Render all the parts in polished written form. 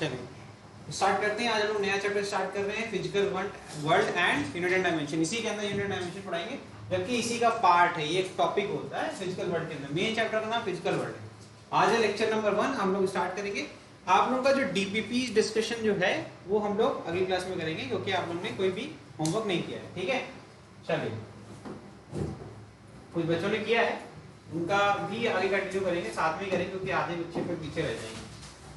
चलिए स्टार्ट करते हैं। आज हम लोग नया चैप्टर स्टार्ट कर रहे हैं, physical world and unit and dimension. इसी के अंदर यूनिट डायमेंशन पढ़ाएंगे, जबकि इसी का पार्ट है, ये एक टॉपिक होता है फिजिकल वर्ल्ड के अंदर। मेन चैप्टर का नाम फिजिकल वर्ल्ड है। आज है लेक्चर नंबर 1, हम लोग स्टार्ट करेंगे। आप लोगों का जो डीपीपी डिस्कशन जो है वो हम लोग अगली क्लास में करेंगे, क्योंकि आप लोगों ने कोई भी होमवर्क नहीं किया है। ठीक है, चलिए कुछ बच्चों ने किया है, उनका भी आगे कंटिन्यू करेंगे, साथ में करेंगे, क्योंकि आधे बच्चे फिर पीछे रह जाएंगे।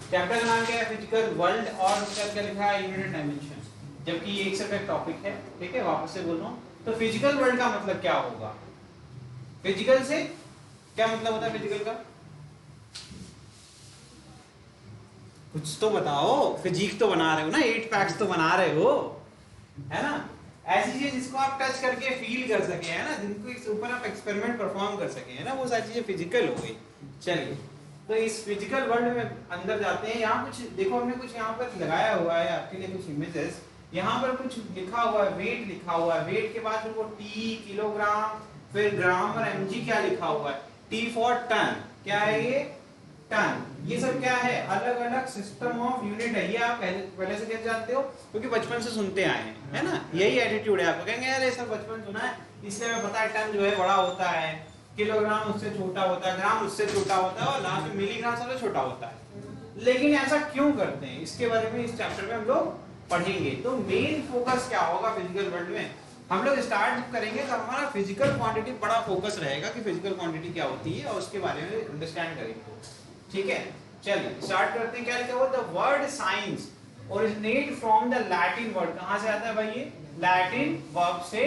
चैप्टर का नाम क्या है? फिजिकल वर्ल्ड, और उसका क्या लिखा है? यूनिट एंड डायमेंशन, जबकि ये एक सिर्फ एक टॉपिक है। ठीक है, वापस से बोल रहा हूँ। तो फिजिकल वर्ल्ड का मतलब क्या होगा? फिजिकल से क्या मतलब होता है? फिजिकल का कुछ तो बताओ। फिजिक्स तो बना रहे हो ना, 8 पैक्स तो बना रहे हो, है ना? ऐसी चीज जिसको आप टच करके फील कर सके, है ना, जिनको ऊपर आप एक्सपेरिमेंट परफॉर्म कर सके, है ना, वो सारी चीजें फिजिकल हो गई। चलिए, तो इस फिजिकल वर्ल्ड में अंदर जाते हैं। यहाँ कुछ देखो, हमने कुछ यहाँ पर लगाया हुआ है आपके लिए, कुछ इमेजेस। यहाँ पर कुछ लिखा हुआ है, वेट लिखा हुआ है। वेट के बाद फिर वो टी किलोग्राम, फिर ग्राम और mg क्या लिखा हुआ है? T for ton. क्या है ये? टन। ये सब क्या है? अलग अलग सिस्टम ऑफ यूनिट है। ये आप पहले से कैसे जानते हो? क्योंकि बचपन से सुनते आए हैं, है ना? यही एटीट्यूड है आपका। कहेंगे यार ये सब बचपन सुना है, इसलिए हमें पता है टन जो है बड़ा होता है, किलोग्राम उससे छोटा होता है, ग्राम उससे छोटा होता है, और लास्ट में मिलीग्राम सबसे छोटा होता है। लेकिन ऐसा क्यों करते हैं, इसके बारे में इस चैप्टर में हम लोग पढ़ेंगे। तो मेन फोकस क्या होगा फिजिकल वर्ल्ड में? हम लोग स्टार्ट करेंगे तो हमारा फिजिकल क्वांटिटी बड़ा फोकस रहेगा कि फिजिकल क्वांटिटी क्या होती है, और उसके बारे में अंडरस्टैंड करेंगे। ठीक है, चलिए स्टार्ट करते हैं। क्या लिखा हुआ? The word science originate from the Latin word. कहां से आता है भाई? ये लैटिन वर्ब से,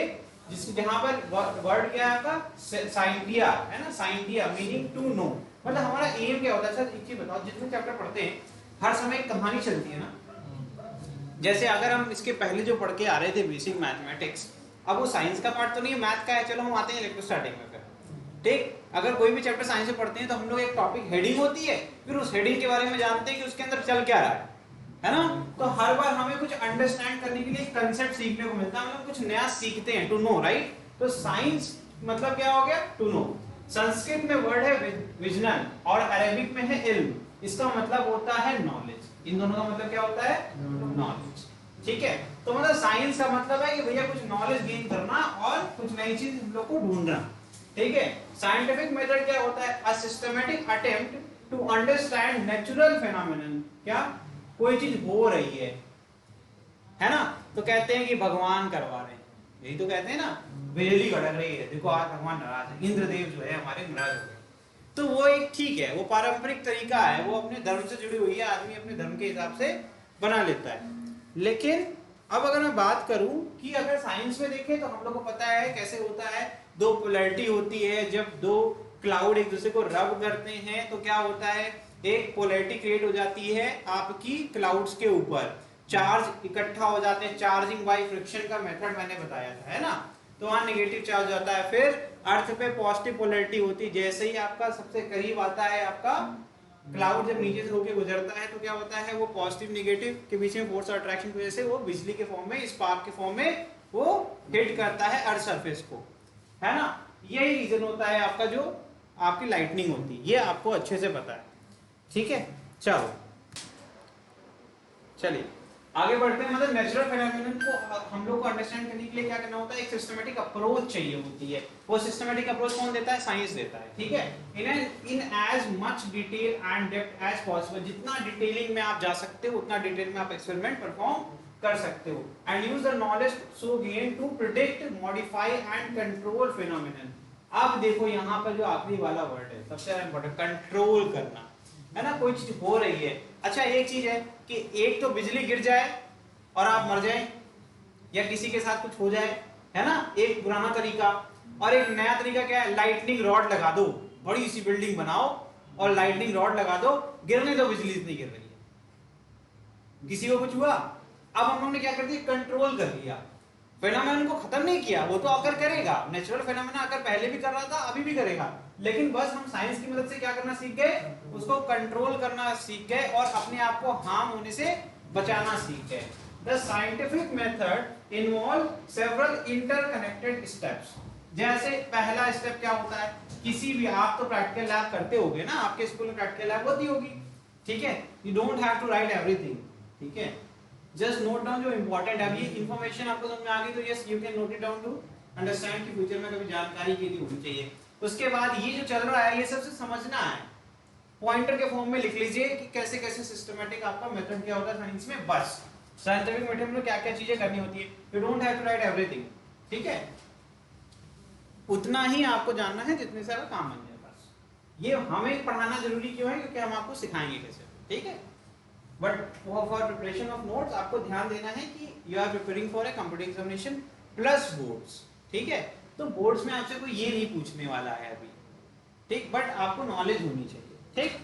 जिसके जहां पर वर्ड क्या है आपका? साइंटिया, है ना? Scientia meaning to know. मतलब हमारा एम क्या होता है? सर एक चीज बताओ, जितने चैप्टर पढ़ते हैं हर समय एक कहानी चलती है ना। जैसे अगर हम इसके पहले जो पढ़ के आ रहे थे बेसिक मैथमेटिक्स, अब वो साइंस का पार्ट तो नहीं है, मैथ का है। चलो हम आते हैं इलेक्ट्रोस्टैटिक में। फिर ठीक, अगर कोई भी चैप्टर साइंस से पढ़ते हैं तो हम लोग एक टॉपिक हेडिंग होती है, फिर उस हेडिंग के बारे में जानते हैं कि उसके अंदर चल क्या रहा है ना? तो हर बार हमें कुछ अंडरस्टैंड करने के लिए कंसेप्ट सीखने को मिलता है, हम लोग कुछ नया सीखते हैं, टू नो, राइट? तो साइंस मतलब क्या हो गया? To know. संस्कृत में वर्ड है विजनन, और अरेबिक में है इल्म। इसका मतलब होता है नॉलेज। इन दोनों का मतलब क्या होता है? नॉलेज। ठीक है, तो मतलब साइंस का मतलब है कि भैया कुछ नॉलेज गेन करना और कुछ नई चीज हम लोग को ढूंढना। ठीक है, साइंटिफिक मेथड क्या होता है? A systematic attempt to understand natural phenomenon. क्या? कोई चीज हो रही है ना? तो कहते हैं कि भगवान करवा रहे हैं, यही तो कहते हैं ना। बिजली कड़क रही है, देखो आज भगवान नाराज है, इंद्रदेव जो है हमारे नाराज हो गए। तो वो एक ठीक है, वो पारंपरिक तरीका है, वो अपने धर्म से जुड़ी हुई है, आदमी अपने धर्म के हिसाब से बना लेता है। लेकिन अब अगर मैं बात करूं कि अगर साइंस में देखें तो हम लोग को पता है कैसे होता है। दो पोलैरिटी होती है, जब दो क्लाउड एक दूसरे को रब करते हैं तो क्या होता है? एक पोलैरिटी क्रिएट हो जाती है आपकी क्लाउड्स के ऊपर, चार्ज इकट्ठा हो जाते हैं। चार्जिंग बाय फ्रिक्शन का मेथड मैंने बताया था, है ना? तो वहां नेगेटिव चार्ज जाता है। फिर अर्थ पे पॉजिटिव पोलैरिटी होती है, जैसे ही आपका सबसे करीब आता है आपका क्लाउड, जब नीचे से होके गुजरता है तो क्या होता है? वो पॉजिटिव नेगेटिव के बीच में फोर्स और अट्रैक्शन की वजह से वो बिजली के फॉर्म में, स्पार्क के फॉर्म में वो हिट करता है अर्थ सरफेस को, है ना? यही रीजन होता है आपका जो आपकी लाइटनिंग होती है, ये आपको अच्छे से पता है। ठीक है, चलो चलिए आगे बढ़ते हैं। मतलब नेचुरल फेनोमेनन को हम लोग को अंडरस्टैंड करने के लिए क्या करना होता है? एक सिस्टमैटिक अप्रोच चाहिए होती है। वो सिस्टमैटिक अप्रोच कौन देता है? साइंस देता है। ठीक है, in as much detail and depth as possible. जितना डिटेलिंग में आप जा सकते हो उतना डिटेल में आप एक्सपेरिमेंट परफॉर्म कर सकते हो। And use the knowledge so gained to predict, modify and control phenomenon. अब देखो यहाँ पर जो आखिरी वाला वर्ड है सबसे ज्यादा इंपॉर्टेंट, कंट्रोल करना, है ना? कोई चीज हो रही है। अच्छा एक चीज है कि एक तो बिजली गिर जाए और आप मर जाए, या किसी के साथ कुछ हो जाए, है ना? एक पुराना तरीका। और एक नया तरीका क्या है? लाइटनिंग रॉड लगा दो, बड़ी सी बिल्डिंग बनाओ और लाइटनिंग रॉड लगा दो, गिरने दो, बिजली इतनी गिर रही है, किसी को कुछ हुआ? अब हम लोगों ने क्या कर दिया? कंट्रोल कर लिया। फेनोमेनन को खत्म नहीं किया, वो तो आकर करेगा। नेचुरल फेनोमेना आकर पहले भी कर रहा था, अभी भी करेगा, लेकिन बस हम साइंस की मदद से क्या करना सीख गए? उसको कंट्रोल करना सीख गए और अपने आप को हार्म होने से बचाना सीख गए। The scientific method involve several interconnected steps. जैसे पहला स्टेप क्या होता है? किसी भी, आप तो प्रैक्टिकल लैब करते होगे ना, आपके स्कूल में प्रैक्टिकल लैब होती होगी। ठीक है, you don't have to write everything, ठीक है, जस्ट नोट डाउन जो इंपॉर्टेंट है। अब ये इन्फॉर्मेशन आपको समझ में आ गई तो yes you can note it down to understand कि फ्यूचर में कभी जानकारी के लिए होनी चाहिए। उसके बाद ये जो चल रहा है ये सबसे समझना है, पॉइंटर के फॉर्म में लिख लीजिए कि कैसे कैसे सिस्टमैटिक आपका मेथड क्या होता है साइंस में, बस साइंटिफिक मेथड में क्या क्या चीजें करनी होती है, you don't have to write everything, ठीक है, उतना ही आपको जानना है जितने से आपका काम बन जाए बस। ये हमें पढ़ाना जरूरी क्यों है, क्योंकि हम आपको सिखाएंगे कैसे, ठीक है। But for preparation of notes आपको ध्यान देना है कि you are preparing for a competitive examination plus boards, ठीक है। तो बोर्ड्स में आपसे कोई ये नहीं पूछने वाला है अभी, ठीक, बट आपको नॉलेज होनी चाहिए, ठीक।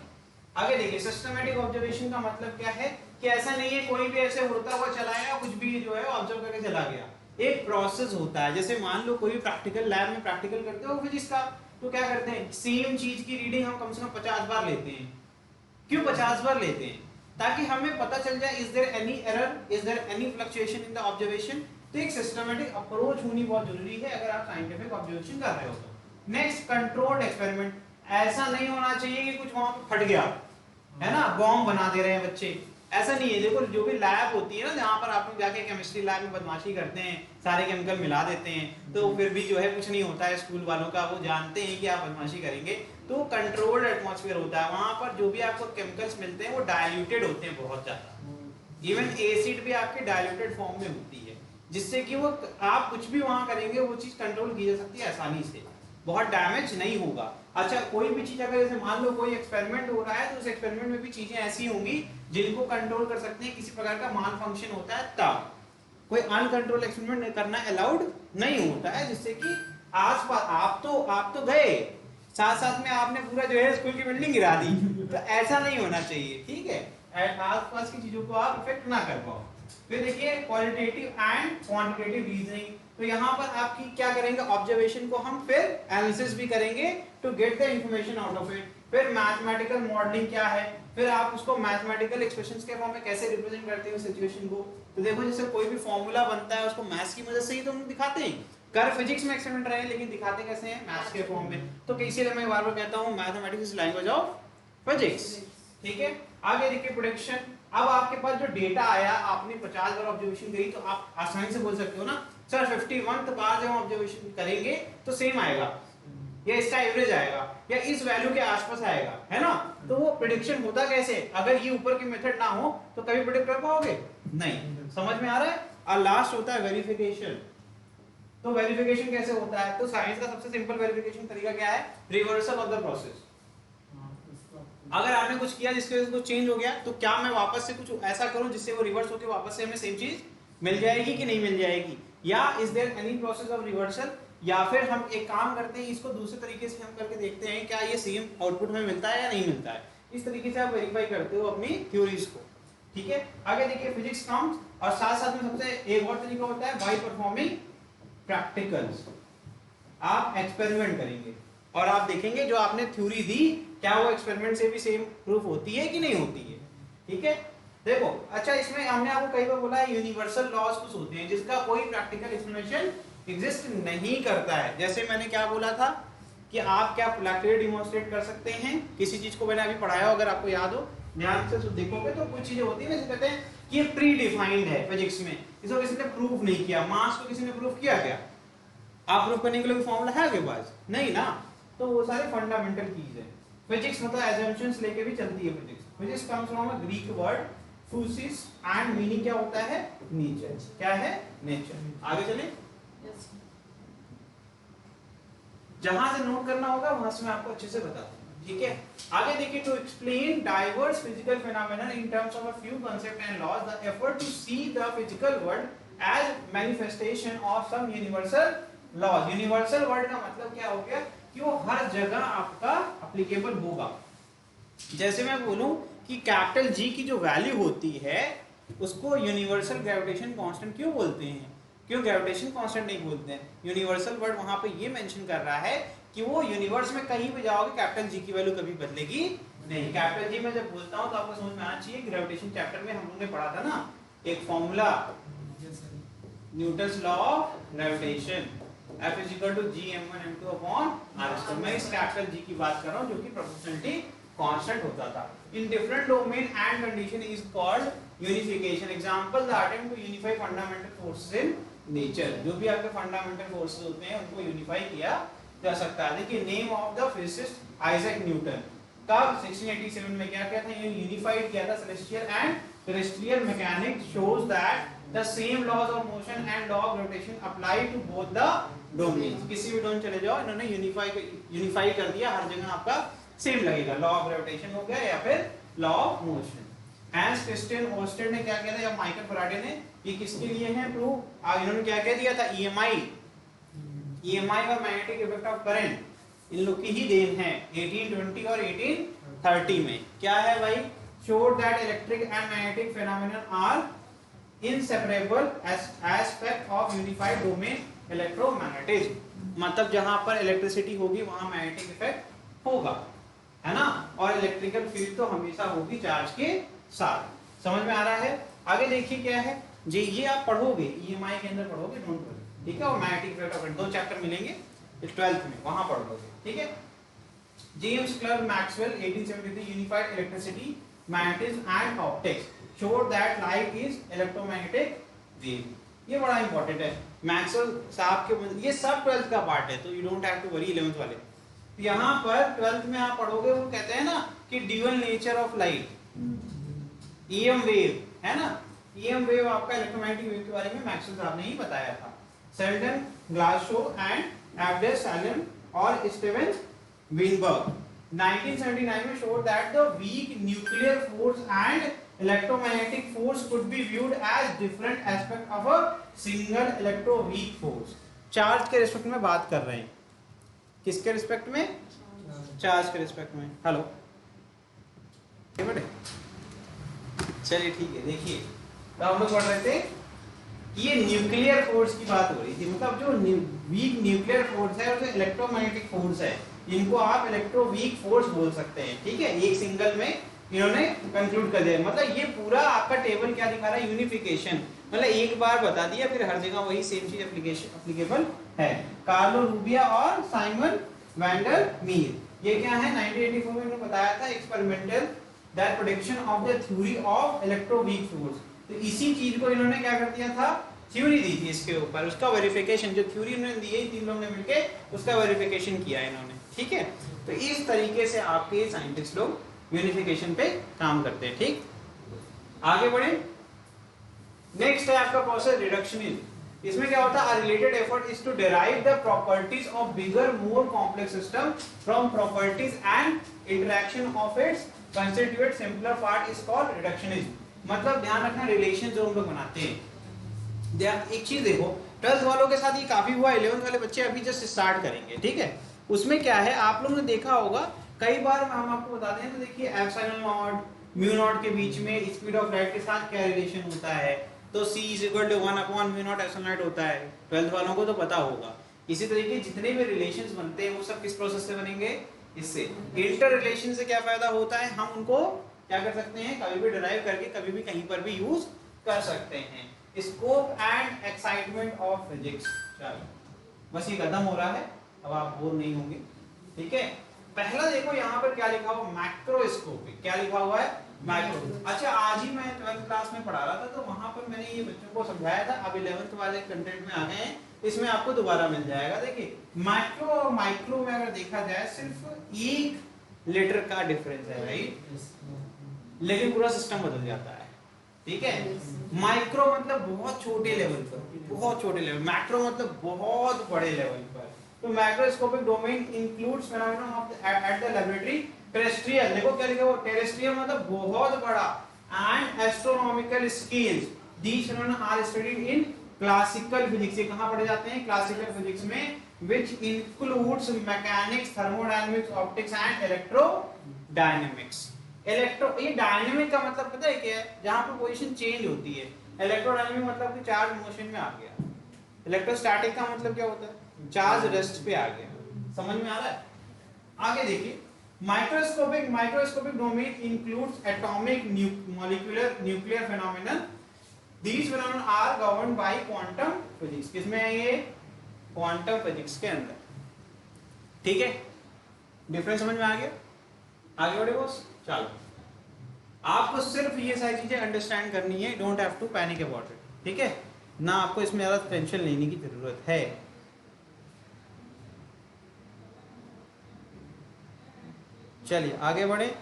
आगे देखिए, सिस्टमैटिक ऑब्जर्वेशन का मतलब क्या है कि ऐसा नहीं है कोई भी ऐसे उड़ता हुआ चलाया कुछ भी जो है ऑब्जर्व करके चला गया। एक प्रोसेस होता है, जैसे मान लो कोई भी प्रैक्टिकल लैब में प्रैक्टिकल करते हो फिजिक्स का, तो क्या करते हैं, सेम चीज की रीडिंग हम कम से कम 50 बार लेते हैं। क्यों 50 बार लेते हैं? ताकि हमें पता चल जाए is there any error, is there any fluctuation in the observation. तो एक सिस्टमैटिक अप्रोच होनी बहुत जरूरी है अगर आप साइंटिफिक ऑब्जर्वेशन कर रहे हो तो। Next, controlled experiment. ऐसा नहीं होना चाहिए कि कुछ वहां पे फट गया है ना, बॉम्ब बना दे रहे हैं बच्चे, ऐसा नहीं है। देखो जो भी लैब होती है ना, जहाँ पर आप लोग जाके केमिस्ट्री लैब में बदमाशी करते हैं, सारे केमिकल मिला देते हैं, तो फिर भी जो है कुछ नहीं होता है। स्कूल वालों का वो जानते हैं कि आप बदमाशी करेंगे, तो कंट्रोल्ड एटमॉस्फेयर होता है। वहां पर जो भी आपको केमिकल्स मिलते हैं वो डाइल्यूटेड होते हैं बहुत ज्यादा। इवन एसिड भी आपके डाइल्यूटेड फॉर्म में होती है, जिससे कि वो आप कुछ भी वहां करेंगे वो चीज कंट्रोल की जा सकती है आसानी से, बहुत डैमेज नहीं होगा। अच्छा, कोई भी चीज अगर जैसे मान लो कोई एक्सपेरिमेंट हो रहा है, तो उस एक्सपेरिमेंट में भी चीजें ऐसी होंगी जिनको कंट्रोल कर सकते हैं, किसी प्रकार का माल फंक्शन होता है तब। कोई अनकंट्रोल एक्सपेरिमेंट करना अलाउड नहीं होता है, जिससे कि आसपास आप तो गए, साथ साथ में आपने पूरा जो है स्कूल की बिल्डिंग गिरा दी, तो ऐसा नहीं होना चाहिए, ठीक है। आसपास की चीजों को आप इफेक्ट ना कर पाओ। फिर देखिए, क्वालिटेटिव एंड क्वांटिटेटिव रीजनिंग। तो यहाँ पर आपकी क्या करेंगे, ऑब्जर्वेशन को हम फिर एनालिसिस भी करेंगे to get the information out of it. फिर मैथमेटिकल मॉडलिंग क्या है, फिर आप उसको मैथमेटिकल एक्सप्रेशंस के फॉर्म में कैसे रिप्रेजेंट करते हो सिचुएशन को। तो देखो, जैसे कोई भी फॉर्मूला बनता है उसको मैथ्स की मदद से ही तो हम दिखाते हैं। कर फिजिक्स में एक्सपेरिमेंट रहे लेकिन दिखाते कैसे हैं, मैथ्स के फॉर्म में। तो इसीलिए मैं बार बार कहता हूँ mathematics is language of physics, ठीक है। आगे देखिए, प्रेडिक्शन। अब आपके पास जो डेटा आया, आपने 50 बार ऑब्जर्वेशन करी, तो आप आसानी से बोल सकते हो ना सर 51th बार जब हम ऑब्जर्वेशन करेंगे तो सेम आएगा, या इसका एवरेज आएगा, या इस वैल्यू के आसपास आएगा, है ना। तो वो प्रेडिक्शन होता कैसे, अगर ये ऊपर की मेथड ना हो तो कभी प्रेडिक्ट कर पाओगे नहीं। समझ में आ रहा है। और लास्ट होता है वेरिफिकेशन। तो वेरिफिकेशन कैसे होता है, तो साइंस का सबसे सिंपल वेरिफिकेशन तरीका क्या है, रिवर्सल ऑफ द प्रोसेस। अगर आपने कुछ किया जिसके वजह से कुछ चेंज हो गया, तो क्या मैं वापस से कुछ ऐसा करूं जिससे वो रिवर्स होकर वापस से हमें सेम चीज मिल जाएगी कि नहीं मिल जाएगी, या is there any process of reversal, या फिर हम एक काम करते हैं इसको दूसरे तरीके से हम करके देखते हैं क्या ये सेम आउटपुट में मिलता है या नहीं मिलता है। इस तरीके से आप वेरीफाई करते हो अपनी थ्योरीज को, ठीक है। आगे देखिए, फिजिक्स काउंट्स, और साथ साथ में सबसे एक और तरीका होता है बाय परफॉर्मिंग प्रैक्टिकल्स। आप एक्सपेरिमेंट करेंगे और आप देखेंगे जो आपने थ्योरी दी क्या वो एक्सपेरिमेंट से भी सेम प्रूफ होती है कि नहीं होती है, ठीक है। देखो, अच्छा, इसमें हमने आपको कई बार बोला है यूनिवर्सल लॉज कुछ होते हैं जिसका कोई प्रैक्टिकल एक्सप्लेनेशन एग्जिस्ट नहीं करता है। जैसे मैंने क्या बोला था कि आप क्या प्रैक्टिकली डिमॉन्स्ट्रेट कर सकते हैं किसी चीज को, मैंने अभी पढ़ाया, अगर आपको याद हो ध्यान से देखोगे तो कुछ चीजें होती है जैसे कहते हैं कि ये प्री डिफाइंड है फिजिक्स में, इसको किसी ने प्रूफ नहीं किया। मास को किसी ने प्रूफ किया क्या, आप प्रूफ करने के लिए फॉर्मूला है आपके पास, नहीं ना। तो वो सारे फंडामेंटल चीज है। फिजिक्स मतलब असम्पशंस लेके भी चलती है physics. Physics comes from a Greek word फूसिस एंड मीनिंग क्या होता है, नेचर। क्या है, नेचर। आगे चलें, जहां से नोट करना होगा वहां से मैं आपको अच्छे से बताता हूं, ठीक है। आगे देखिए, to explain diverse physical phenomena in terms of a few concept and laws, the effort to see the physical world as manifestation of some universal laws. Universal word का मतलब क्या हो गया कि वो हर जगह आपका एप्लीकेबल होगा। जैसे मैं बोलूं कि कैपिटल जी की जो वैल्यू होती है उसको यूनिवर्सल ग्रेविटेशन कांस्टेंट क्यों बोलते हैं, क्यों ग्रेविटेशन कांस्टेंट नहीं बोलते हैं। यूनिवर्सल वर्ड वहां पे ये मेंशन कर रहा है कि वो यूनिवर्स में कहीं भी जाओगे कैपिटल जी की वैल्यू कभी बदलेगी नहीं। कैपिटल जी में जब बोलता हूं तो आपको समझ में आना चाहिए, ग्रेविटेशन चैप्टर में हम लोगों ने पढ़ा था ना एक formula, Newton's law of gravitation, F is equal to gm1m2 upon r²। मैं इस कैपिटल G की बात कर रहा हूं जो कि प्रोपोर्शनलिटी कांस्टेंट होता था। in different domain and condition is called unification. Example, the attempt to unify fundamental forces in nature. जो भी आपके fundamental forces होते हैं उनको unify किया जा सकता है. देखिए name of the physicist Isaac Newton. कब 1687 में क्या किया था, ये यूनिफाइड किया था celestial and terrestrial mechanics shows that the same laws of motion and law of rotation apply to both the domains. किसी भी डोमेन चले जाओ, इन्होंने यूनिफाई कर दिया, हर जगह आपका सेम लगेगा. लॉ ऑफ ग्रेविटेशन हो गया या फिर law of motion. Hans Christian Oersted ने क्या किया था, या माइकल फैराडे ने, ये किसके लिए है प्रूफ, इन्होंने क्या कह दिया था, ईएमआई और magnetic effect of current in लोग की ही देन है 1820 और 1830 में. क्या है भाई, showed that electric and magnetic phenomena are inseparable aspect of unified domain electromagnetism. मतलब जहां पर इलेक्ट्रिसिटी होगी वहां मैग्नेटिक इफेक्ट होगा, है ना, और इलेक्ट्रिकल फील्ड तो हमेशा होगी चार्ज के साथ. समझ में आ रहा है. आगे देखिए क्या है जी, ये आप पढ़ोगे ईएमआई के अंदर पढ़ोगे, डोंट वरी, ठीक है. और मैग्नेटिक इफेक्ट ऑफ 2 चैप्टर मिलेंगे 12th में, वहां पढ़ लोगे, ठीक है. James clerk Maxwell 1873 unified electricity, magnetism and optics showed that light is electromagnetic wave. ये बड़ा इंपॉर्टेंट है. मैक्सवेल साहब के ये सब 12th का पार्ट है, तो you don't have to worry 11th वाले. तो यहाँ पर 12th में आप पढ़ोगे, वो कहते हैं ना कि dual nature of light, EM wave, है ना. ईएम वेव आपका इलेक्ट्रोमैग्नेटिक वेव के बारे में मैक्सवेल साहब ने ही बताया था. सेल्डन, ग्लासगो एंड एब्डेस सैलम और स्टीवन विनबर्ग 1979 में showed that the weak nuclear force and electromagnetic force could be viewed as different aspect of a single electroweak force. Charge के रिस्पेक्ट में बात कर रहे हैं. किसके रिस्पेक्ट में, चार्ज के रिस्पेक्ट में. हेलो बेटे, चलिए ठीक है. देखिए तो हम लोग पढ़ रहे थे, ये न्यूक्लियर फोर्स की बात हो रही थी. मतलब जो वीक न्यूक्लियर फोर्स है और जो इलेक्ट्रोमैग्नेटिक फोर्स है, इनको आप इलेक्ट्रोवीक फोर्स बोल सकते हैं, ठीक है. एक सिंगल में इन्होंने कंक्लूड कर दिया. मतलब ये पूरा आपका टेबल क्या दिखा रहा है, यूनिफिकेशन. मतलब एक बार बता दिया, फिर हर जगह वही सेम चीज एप्लीकेबल है. कार्लो रूबिया और साइमन वैंडर मीर, ये क्या है, 1984 में इन्होंने बताया था experimental that prediction of the theory of electroweak force. तो इसी चीज को इन्होंने क्या कर दिया था, थ्योरी दी थी इसके ऊपर, उसका वेरिफिकेशन, जो थ्योरी इन्होंने दी है, तीन लोगों ने मिलके उसका वेरिफिकेशन किया इन्होंने, ठीक है. तो इस तरीके से आपके साइंटिस्ट लोग यूनिफिकेशन पे काम करते हैं, ठीक. आगे बढ़े. नेक्स्ट है आपका प्रोसेस रिडक्शनिज्म. इसमें क्या होता है, related effort is to derive the properties of bigger more complex system from properties and interaction of its constituent simpler part is called reductionism. मतलब ध्यान रखना, रिलेशन जो हम लोग बनाते हैं, एक चीज देखो, 12th वालों के साथ ये काफी हुआ, 11th वाले बच्चे अभी जस्ट स्टार्ट करेंगे, ठीक है. उसमें क्या है, आप लोगों ने देखा होगा कई बार हम आपको बताते हैं. तो देखिए एप्सिलॉन नॉट म्यू नॉट के बीच में स्पीड ऑफ लाइट के साथ क्या रिलेशन होता है, तो c = 1/μ0 एप्सिलॉन नॉट होता है. 12th वालों को तो पता होगा. इसी तरीके जितने भी रिलेशंस बनते हैं वो सब किस प्रोसेस से बनेंगे, इससे. इंटर रिलेशन से क्या फायदा होता है, हम उनको क्या कर सकते हैं, कभी भी डिराइव करके कभी भी कहीं पर भी यूज कर सकते हैं. Scope and excitement of physics. चलो बस ये खत्म हो रहा है, अब आप बोर नहीं होंगे, ठीक है. पहला देखो यहाँ पर क्या लिखा हुआ, मैक्रोस्कोपिक. क्या लिखा हुआ है, मैक्रो. अच्छा आज ही मैं 12th क्लास में पढ़ा रहा था, तो वहां पर मैंने ये बच्चों को समझाया था. अब 11th वाले कंटेंट में आ गए हैं, इसमें आपको दोबारा मिल जाएगा. देखिए मैक्रो और माइक्रो में अगर देखा जाए सिर्फ 1 लीटर का डिफरेंस है, राइट, लेकिन पूरा सिस्टम बदल जाता है, ठीक है. माइक्रो मतलब बहुत छोटे लेवल पर, बहुत छोटे लेवल. मैक्रो मतलब बहुत बड़े लेवल पर. तो macroscopic domain includes phenomena of at the laboratory. Terrestrial, देखो क्या लिखा हुआ, टेरेस्ट्रियल मतलब बहुत बड़ा. And astronomical scales, these phenomena are studied in classical physics. ये कहां पढ़े जाते हैं, क्लासिकल फिजिक्स में, which includes mechanics, thermodynamics, optics and electrodynamics. ये डायनेमिक का मतलब पता है क्या है, जहां पर पोजीशन चेंज होती है. इलेक्ट्रोडायनेमिक मतलब कि चार्ज मोशन में आ गया. इलेक्ट्रोस्टैटिक का मतलब क्या होता है, चार्ज रेस्ट पे आ गया. समझ में आ रहा है. आगे देखिए microscopic domain includes atomic, molecular, nuclear phenomena. These phenomena are governed by quantum physics. किसमें है ये, क्वांटम फिजिक्स के अंदर, ठीक है. डिफरेंस समझ में आ गया. आगे बढ़े बॉस. चलो आपको सिर्फ ये सारी चीजें अंडरस्टैंड करनी है, don't have to panic about it, ठीक है ना, आपको इसमें ज़्यादा टेंशन लेने की जरूरत है। चलिए आगे बढ़े।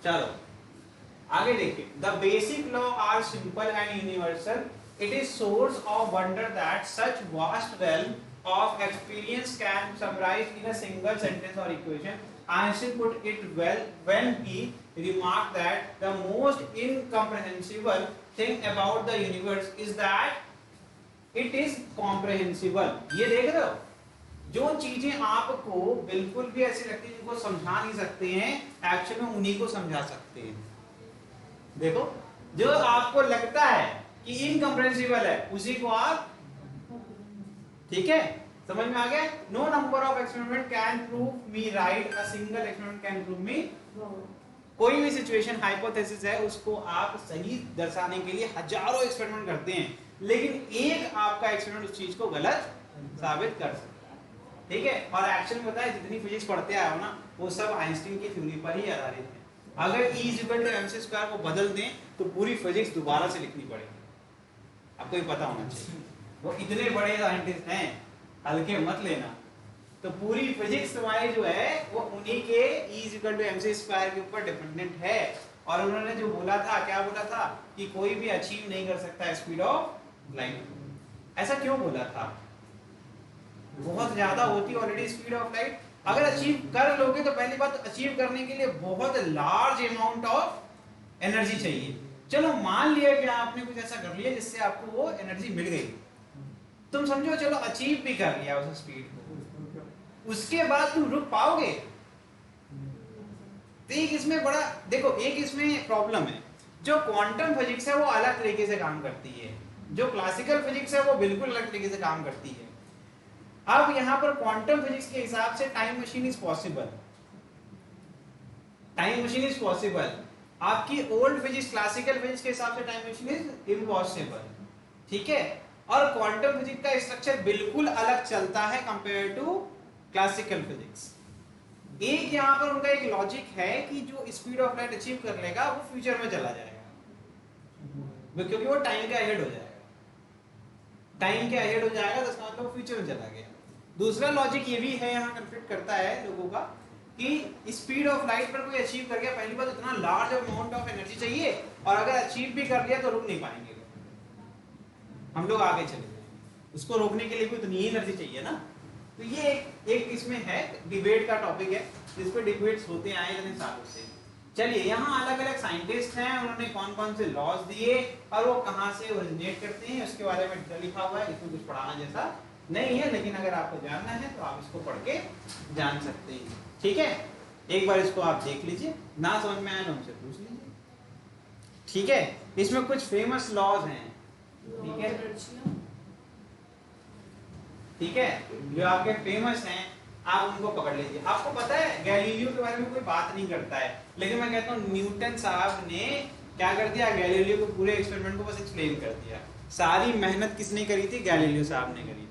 चलो आगे देखिए, the basic law are simple and universal, it is source of wonder that such vast realm of experience can summarize in a single sentence or equation. Einstein put it well when he remarked that the most incomprehensible thing about the universe is that it is comprehensible. ये देख रहे हो, जो चीजें आपको बिल्कुल भी ऐसी लगती है जिनको समझा नहीं सकते हैं, एक्चुअली में उन्हीं को समझा सकते हैं। देखो, जो आपको लगता है कि इनकम्प्रेहेंसिबल है उसी को आप, ठीक है, समझ में आ गया। No number of experiment can prove me right, a single experiment can prove me wrong. कोई भी सिचुएशन हाइपोथेसिस है, उसको आप सही दर्शाने के लिए हजारों एक्सपेरिमेंट करते हैं, लेकिन एक आपका एक्सपेरिमेंट उस चीज को गलत साबित कर सकता है, ठीक है। और एक्चुअली में पता है, जितनी फिजिक्स पढ़ते आए हो ना, वो सब आइंस्टीन की थ्योरी पर ही आधारित है। अगर E=mc² को बदल दें तो पूरी फिजिक्स दोबारा से लिखनी पड़ेगी, आपको ये पता होना चाहिए। वो इतने बड़े साइंटिस्ट हैं, हल्के मत लेना। तो पूरी फिजिक्स तुम्हारी जो है वो उन्हीं के E=mc² के ऊपर डिपेंडेंट है। और उन्होंने जो बोला था, क्या बोला था, कि कोई भी अचीव नहीं कर सकता स्पीड ऑफ लाइट। ऐसा क्यों बोला था? बहुत ज्यादा होती ऑलरेडी स्पीड ऑफ लाइट। अगर अचीव कर लोगे तो पहली बात, अचीव करने के लिए बहुत लार्ज अमाउंट ऑफ एनर्जी चाहिए। चलो मान लिया कि आपने कुछ ऐसा कर लिया जिससे आपको वो एनर्जी मिल गई, तुम समझो चलो अचीव भी कर लिया उस स्पीड को, उसके बाद तुम रुक पाओगे? तो एक इसमें बड़ा देखो, एक इसमें प्रॉब्लम है। जो क्वांटम फिजिक्स है वो अलग तरीके से काम करती है, जो क्लासिकल फिजिक्स है वो बिल्कुल अलग तरीके से काम करती है। अब यहां पर क्वांटम फिजिक्स के हिसाब से time machine is possible, time machine is possible. आपकी ओल्ड फिजिक्स, क्लासिकल फिजिक्स के हिसाब से टाइम मशीन इज इम्पॉसिबल, ठीक है। और क्वांटम फिजिक्स का स्ट्रक्चर बिल्कुल अलग चलता है कंपेयर टू क्लासिकल फिजिक्स। एक यहां पर उनका एक लॉजिक है कि जो स्पीड ऑफ लाइट अचीव कर लेगा वो फ्यूचर में चला जाएगा, क्योंकि वो टाइम के अहेड हो जाएगा। टाइम के अहेड हो जाएगा तो इसका मतलब फ्यूचर में चला गया। दूसरा लॉजिक ये भी है, यहाँ कंफ्लिक्ट करता है लोगों का, कि स्पीड ऑफ लाइट पर कोई अचीव कर गया, पहली बात इतना लार्ज अमाउंट ऑफ एनर्जी चाहिए, और अगर अचीव भी कर लिया तो रुक नहीं पाएंगे, हम लोग आगे चले जाएंगे। उसको रोकने के लिए भी उतनी ही एनर्जी चाहिए ना। तो ये एक इसमें है, डिबेट का टॉपिक है, जिस पे डिबेट्स होते आए इतने सालों से। चलिए, यहाँ अलग अलग साइंटिस्ट हैं, उन्होंने कौन कौन से लॉज दिए और वो कहाँ से ओरिजिनेट करते हैं, उसके बारे में लिखा हुआ है। इसमें कुछ पढ़ाना जैसा नहीं है, लेकिन अगर आपको जानना है तो आप इसको पढ़ के जान सकते हैं, ठीक है। एक बार इसको आप देख लीजिए, ना समझ में आए तो हमसे पूछ लीजिए, ठीक है। इसमें कुछ फेमस लॉज हैं, ठीक है, ठीक है, जो आपके फेमस हैं आप उनको पकड़ लीजिए। आपको पता है गैलीलियो के बारे में कोई बात नहीं करता है, लेकिन मैं कहता हूँ न्यूटन साहब ने क्या कर दिया, गैलीलियो को पूरे एक्सपेरिमेंट को बस एक्सप्लेन कर दिया। सारी मेहनत किसने करी थी? गैलीलियो साहब ने करी थी।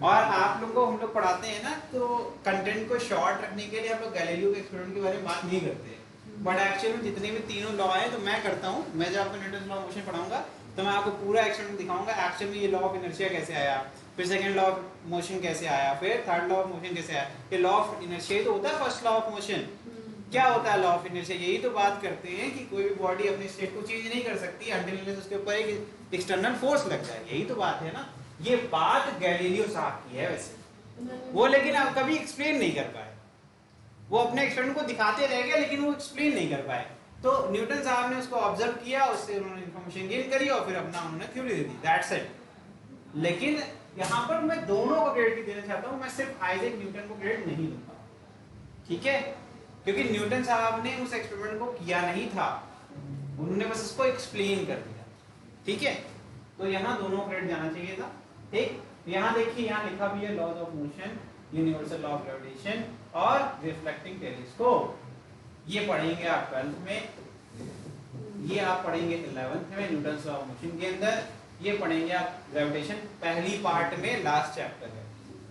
और आप लोगों को हम लोग पढ़ाते हैं ना, तो कंटेंट को शॉर्ट रखने के लिए हम लोग गैलीलियो के एक्सपेरिमेंट के बारे में बात नहीं करते, बट एक्चुअली में जितने भी तीनों लॉ है तो मैं करता हूँ। मैं जब आपको न्यूटन लॉ ऑफ मोशन पढ़ाऊंगा तो मैं आपको पूरा एक्सपेरिमेंट दिखाऊंगा, एक्चुअली में ये लॉ ऑफ इनर्शिया कैसे आया, फिर सेकंड लॉ ऑफ मोशन कैसे आया, फिर थर्ड लॉ ऑफ मोशन कैसे आया। ये लॉ ऑफ इनर्शिया तो होता है फर्स्ट लॉ ऑफ मोशन। क्या होता है लॉ ऑफ इनर्शिया? यही तो बात करते हैं कि कोई भी बॉडी अपनी स्टेट को चेंज नहीं कर सकती अंटिल अनलेस उसके ऊपर एक एक्सटर्नल फोर्स लग जाए। यही तो बात है ना। ये बात गैलीलियो साहब की है वैसे, वो लेकिन आप कभी एक्सप्लेन नहीं कर पाए। वो अपने एक्सपेरिमेंट को दिखाते रह गए लेकिन वो एक्सप्लेन नहीं कर पाए। तो न्यूटन साहब ने उसको ऑब्जर्व किया, उससे उन्होंने इंफॉर्मेशन गेन करी और फिर अपना उन्होंने theory they the, that's it. लेकिन यहाँ पर मैं दोनों को क्रेडिट देना चाहता हूँ, मैं सिर्फ आइजैक न्यूटन को क्रेडिट नहीं दूंगा, ठीक है, क्योंकि न्यूटन साहब ने उस एक्सपेरिमेंट को किया नहीं था, उन्होंने बस इसको एक्सप्लेन कर दिया, ठीक है। तो यहाँ दोनों क्रेडिट जाना चाहिए था, ठीक। यहाँ देखिए, यहाँ लिखा भी है laws of motion, universal law of gravitation और रिफ्लेक्टिंग टेलीस्कोप। ये पढ़ेंगे आप 12th में, ये आप पढ़ेंगे 11th में न्यूटन लॉ ऑफ मोशन के अंदर, ये पढ़ेंगे आप ग्रेविटेशन पहली पार्ट में, लास्ट चैप्टर है।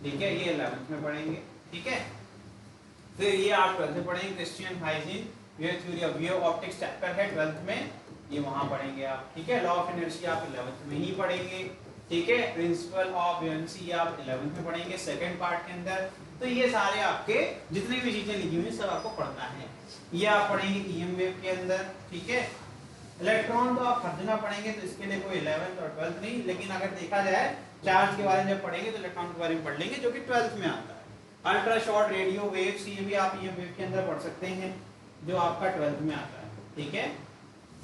ठीक है, ये 11th में पढ़ेंगे। ठीक है, फिर ये आप 12th में पढ़ेंगे Christian hygiene wave theory of wave optics chapter है 12th में, ये वहां पढ़ेंगे आप। ठीक है, लॉ ऑफ इनर्शी आप 11th में ही पढ़ेंगे। ठीक है, प्रिंसिपल ऑफ बुयांसी आप 11th में पढ़ेंगे सेकंड पार्ट के अंदर। तो ये सारे आपके जितनी भी चीजें लिखी हुई सब आपको पढ़ना है, ये आप पढ़ेंगे ईएम वेव के अंदर। ठीक है, इलेक्ट्रॉन तो आप हर जगह पढ़ेंगे, तो इसके लिए कोई 11th और 12th नहीं, लेकिन अगर देखा जाए चार्ज के बारे में जब पढ़ेंगे तो इलेक्ट्रॉन के बारे में पढ़ लेंगे, जो कि 12th में आता है। अल्ट्रा शॉर्ट रेडियो वेव्स ये भी आप ईएम वेव के अंदर पढ़ सकते हैं, जो आपका 12th में आता है। ठीक है,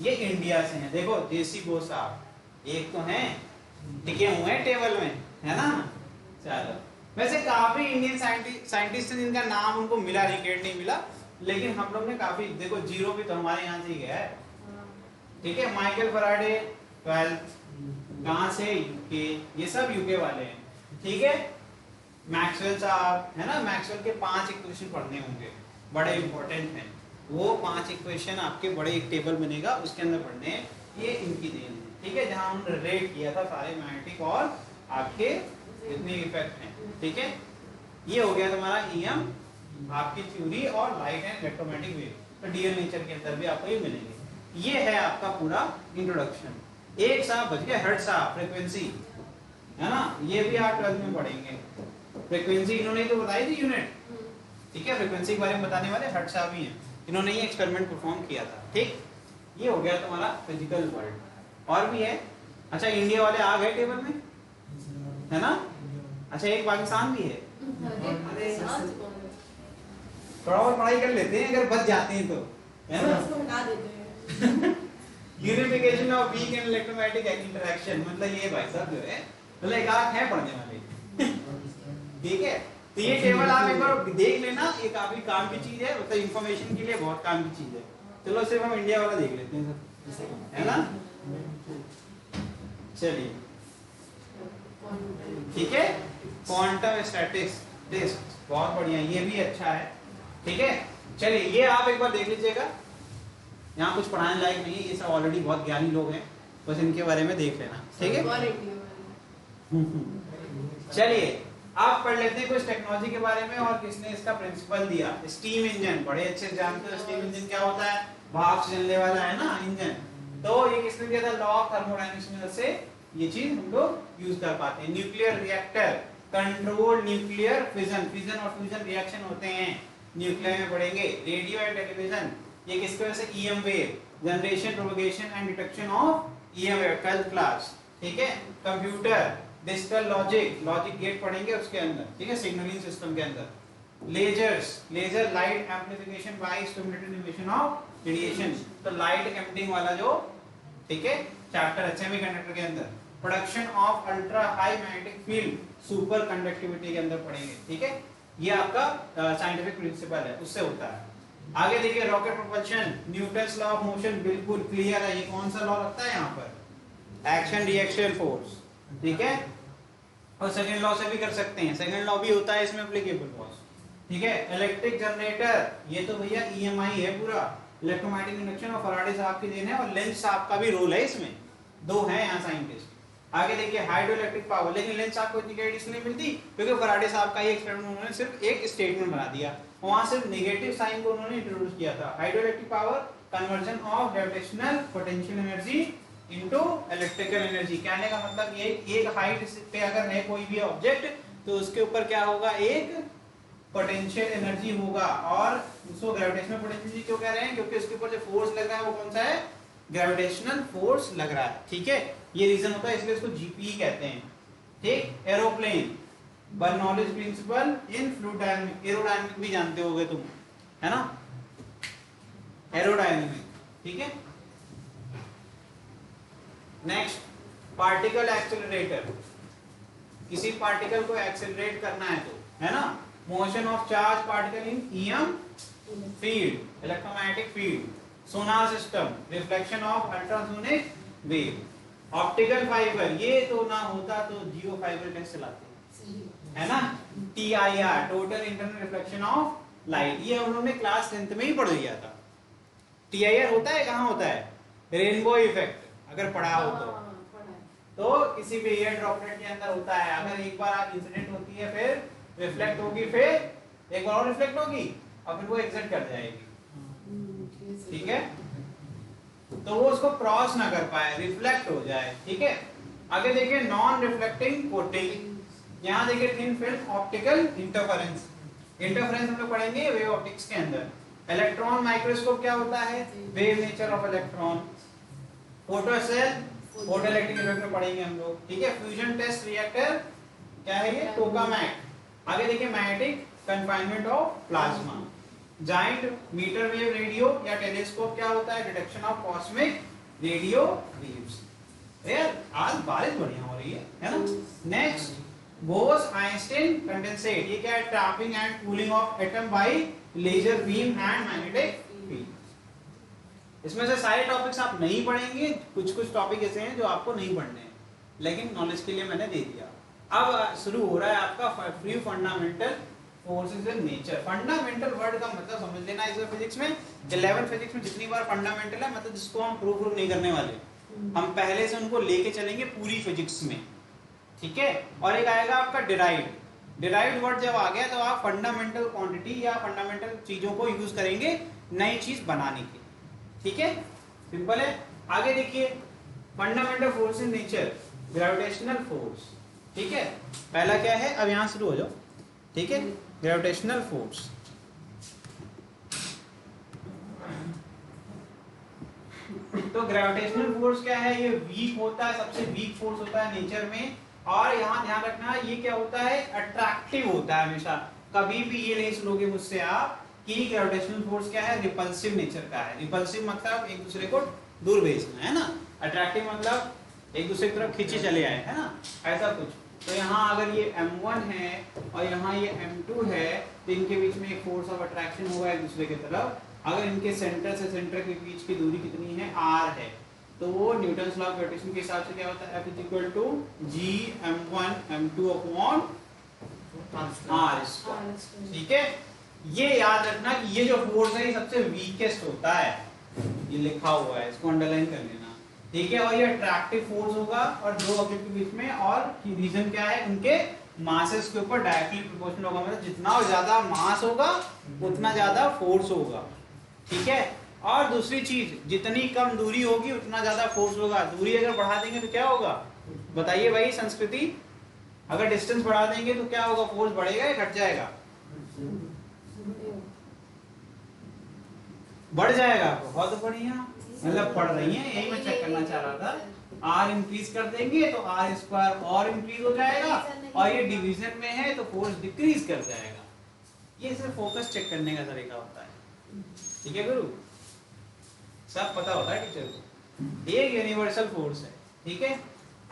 ये इंडिया से है, देखो जेसी बोस साहब एक तो हैं टिके हुए हैं टेबल में, है ना। चलो, वैसे काफी इंडियन साइंटिस्ट हैं जिनका नाम उनको मिला, रिकेट नहीं मिला, लेकिन हम लोग ने काफी, देखो जीरो भी तो हमारे यहाँ से ही गया है। ठीक है, माइकल फैराडे 12th, कहाँ से, यूके, ये सब यूके वाले हैं। ठीक है, मैक्सवेल साहब, है ना, मैक्सवेल के 5 इक्वेशन पढ़ने होंगे, बड़े इंपॉर्टेंट हैं वो 5 इक्वेशन, आपके बड़े एक टेबल बनेगा उसके अंदर पढ़ने हैं, ये इनकी देन है। ठीक है, जहां हमने रेट किया था सारे मैग्नेटिक और आपके जितने इफेक्ट हैं। ठीक है, ये हो गया तुम्हारा ईएम, आपकी थ्योरी और लाइट एंड इलेक्ट्रोमैग्नेटिक वेव, तो डीएल नेचर के अंदर भी आपको ये मिलेंगे। ये है आपका पूरा इंट्रोडक्शन। एक साहब बच गया, हर्ट्ज साहब, फ्रीक्वेंसी, है ना, ये भी आप 12th में पढ़ेंगे। फ्रीक्वेंसी इन्होंने तो बताई थी यूनिट। ठीक है, फ्रीक्वेंसी के बारे में बताने वाले हर्ट्ज साहब ही हैं, इन्होंने ये एक्सपेरिमेंट परफॉर्म किया था। ठीक, ये हो गया तुम्हारा फिजिकल वर्ल्ड। और भी है, अच्छा इंडिया वाले आ गए टेबल में, है ना। अच्छा, एक पाकिस्तान भी है, थोड़ा और पढ़ाई कर लेते हैं अगर बच जाते हैं तो, है ना। Unification of weak and electromagnetic interaction, मतलब ये भाई साहब जो है, मतलब एक आंख है पढ़ने वाले। ठीक है, तो ये टेबल आप एक बार देख लेना, ये काफी काम की चीज है, मतलब इंफॉर्मेशन के लिए बहुत काम की चीज है। चलो सिर्फ हम इंडिया वाला देख लेते हैं, है ना। चलिए, ठीक है, क्वांटम स्टैटिक्स टेस्ट, बहुत बढ़िया, ये भी अच्छा है। ठीक है, चलिए ये आप एक बार देख लीजिएगा, यहाँ कुछ पढ़ाने लायक नहीं है, ये सब ऑलरेडी बहुत ज्ञानी लोग हैं, बस इनके बारे में देख लेना। ठीक है, चलिए आप पढ़ लेते हैं कुछ टेक्नोलॉजी के बारे में और किसने इसका प्रिंसिपल दिया। स्टीम इंजन, बड़े अच्छे से जानते हो स्टीम इंजन क्या होता है, भाप से चलने वाला है ना इंजन, तो ये किसने दिया था, लॉ ऑफ थर्मोडायनेमिक्स में से ये चीज हम लोग यूज कर पाते हैं। Nuclear reactor, control nuclear fission, fission और फ्यूजन रिएक्शन होते हैं, न्यूक्लियर में पढ़ेंगे। रेडियो एंड टेलीविजन, ये किसके वजह से, EM wave, generation, propagation and detection of EM wave, 12th class. ठीक है, computer, digital logic, logic gate पढ़ेंगे उसके अंदर। ठीक है, सिग्नलिंग सिस्टम के अंदर। Lasers, laser light amplification by stimulated emission of radiation, तो लाइट एमिटिंग वाला जो, ठीक है, चैप्टर सेमीकंडक्टर के अंदर। Production of ultra high magnetic field, super conductivity के अंदर पढ़ेंगे। ठीक है, ये आपका साइंटिफिक प्रिंसिपल है, उससे होता है। आगे देखिए, rocket propulsion, Newton's law of motion, बिल्कुल क्लियर है, ये कौन सा लॉ लगता है यहाँ पर, एक्शन रिएक्शन फोर्स। ठीक है, और सेकंड लॉ से भी कर सकते हैं, सेकंड लॉ भी होता है इसमें एप्लीकेबल बॉस। ठीक है, इलेक्ट्रिक जनरेटर, ये तो भैया ईएमआई है पूरा, इलेक्ट्रोमैग्नेटिक इंडक्शन और फैराडे साहब की देन है, और लेंज साहब का भी रोल है इसमें, दो हैं यहाँ साइंटिस्ट। आगे देखिए, हाइड्रो इलेक्ट्रिक पावर, लेकिन लेंज साहब को इतनी क्रेडिट इसलिए मिलती क्योंकि फैराडे साहब का ये एक्सपेरिमेंट उन्होंने सिर्फ एक स्टेटमेंट बना दिया, वहां सिर्फ नेगेटिव साइन को उन्होंने इंट्रोड्यूस किया था। Hydro electric power, conversion of gravitational potential energy into electrical energy, कहने का मतलब ये, एक हाइट पे अगर है कोई भी ऑब्जेक्ट तो उसके ऊपर क्या होगा, एक पोटेंशियल एनर्जी होगा, और उसको ग्रेविटेशनल पोटेंशियल क्यों कह रहे हैं, क्योंकि उसके ऊपर जो फोर्स लग रहा है वो कौन सा है, ग्रेविटेशनल फोर्स लग रहा है। ठीक है, ये रीजन होता है, इसलिए इसको जीपी कहते हैं। ठीक, aeroplane, Bernoulli's principle in fluid dynamics, aerodynamic भी जानते होगे तुम, है ना, एरोडायनामिक। ठीक है, नेक्स्ट, पार्टिकल एक्सेलरेटर, किसी पार्टिकल को एक्सेलरेट करना है तो, है ना, motion of charge particle in EM field, electromagnetic field. Sonar system, reflection of ultrasonic wave. Optical fibre, ये तो ना होता तो जियो फाइबर कैसे चलाते, है ना। TIR, total internal reflection of light, ये हम लोगों ने क्लास 10th में ही पढ़ लिया था। टीआईआर होता है, कहाँ होता है, रेनबो इफेक्ट, अगर पढ़ा हो तो, तो किसी भी एयर ड्रॉपलेट के अंदर होता है। अगर एक बार आप इंसिडेंट होती है, फिर रिफ्लेक्ट होगी, फिर एक बार और रिफ्लेक्ट होगी और फिर वो एग्जिट कर जाएगी। ठीक है, तो वो उसको क्रॉस ना कर पाए, रिफ्लेक्ट हो जाए। ठीक है, आगे देखिए नॉन रिफ्लेक्टिंग कोटिंग। यहाँ देखिए thin film optical interference. Interference हम लोग पढ़ेंगे वेव ऑप्टिक्स के अंदर। इलेक्ट्रॉन माइक्रोस्कोप क्या होता है, wave nature of electron. Photo cell, photo electric effect में पढ़ेंगे हम लोग। ठीक है, फ्यूजन टेस्ट रिएक्टर क्या है ये, टोकामैक। आगे देखिए magnetic confinement of plasma. Giant metre wave radio या टेलीस्कोप क्या होता है, detection of cosmic radio waves. यार आज बारिश बढ़िया हो रही है ना। नेक्स्ट बोस आइंस्टीन कंडेंसेट, ये क्या है, trapping and cooling of atom by laser beam and magnetic field. इसमें से सारे टॉपिक्स आप नहीं पढ़ेंगे, कुछ टॉपिक ऐसे हैं जो आपको नहीं पढ़ने हैं, लेकिन नॉलेज के लिए मैंने दे दिया। अब शुरू हो रहा है आपका free fundamental forces in nature. Fundamental word का मतलब समझ लेना इस फिजिक्स में, 11 फिजिक्स में जितनी बार फंडामेंटल है मतलब जिसको हम प्रूव नहीं करने वाले, हम पहले से उनको लेके चलेंगे पूरी फिजिक्स में। ठीक है, और एक आएगा आपका डिराइव्ड। डिराइव्ड वर्ड जब आ गया तो आप फंडामेंटल क्वांटिटी या फंडामेंटल चीजों को यूज करेंगे नई चीज बनाने के। ठीक है, सिंपल है। आगे देखिए fundamental force in nature, gravitational force. ठीक है, पहला क्या है, अब यहां शुरू हो जाओ। ठीक है, ग्रेविटेशनल फोर्स। तो ग्रेविटेशनल फोर्स क्या है, ये वीक होता है, सबसे वीक फोर्स होता है नेचर में। और यहाँ ध्यान रखना ये क्या होता है, अट्रैक्टिव होता है हमेशा। कभी भी ये नहीं सुनोगे मुझसे आप कि ग्रेविटेशनल फोर्स क्या है, रिपल्सिव नेचर का है। रिपल्सिव मतलब एक दूसरे को दूर भेजना है ना, अट्रैक्टिव मतलब एक दूसरे की तरफ खींचे चले आए, है ना, ऐसा कुछ। तो यहाँ अगर ये M1 है और यहाँ ये M2 है तो इनके बीच में एक फोर्स ऑफ अट्रैक्शन होगा एक दूसरे की तरफ। अगर इनके सेंटर से सेंटर के बीच की दूरी कितनी है, r है, तो वो न्यूटन्स लॉ ऑफ ग्रेविटेशन के हिसाब से क्या होता है, F is equal to G M1 M2 upon r। ठीक है, ये याद रखना कि ये जो फोर्स है ये सबसे वीकेस्ट होता है, ये लिखा हुआ है, इसको अंडरलाइन कर लेना। ठीक है, और ये अट्रैक्टिव फोर्स होगा और दो ऑब्जेक्ट के बीच में, और रीजन क्या है, उनके मासेस के ऊपर डायरेक्टली प्रोपोर्शनल होगा। मतलब जितना ज्यादा मास होगा उतना ज्यादा फोर्स होगा। ठीक है, और दूसरी चीज, जितनी कम दूरी होगी उतना ज्यादा फोर्स होगा। दूरी अगर बढ़ा देंगे तो क्या होगा, बताइए भाई संस्कृति, अगर डिस्टेंस बढ़ा देंगे तो क्या होगा, फोर्स बढ़ेगा या घट जाएगा, बढ़ जाएगा। बहुत बढ़िया, मतलब पढ़ रही है, यही मैं चेक करना चाह रहा था। आर इंक्रीज कर देंगे तो आर स्क्वायर और इंक्रीज हो जाएगा, और ये डिवीजन में है तो फोर्स डिक्रीज कर जाएगा। ये सिर्फ फोकस चेक करने का तरीका होता है। ठीक है गुरु, सब पता होता है टीचर को। एक यूनिवर्सल फोर्स है। ठीक है,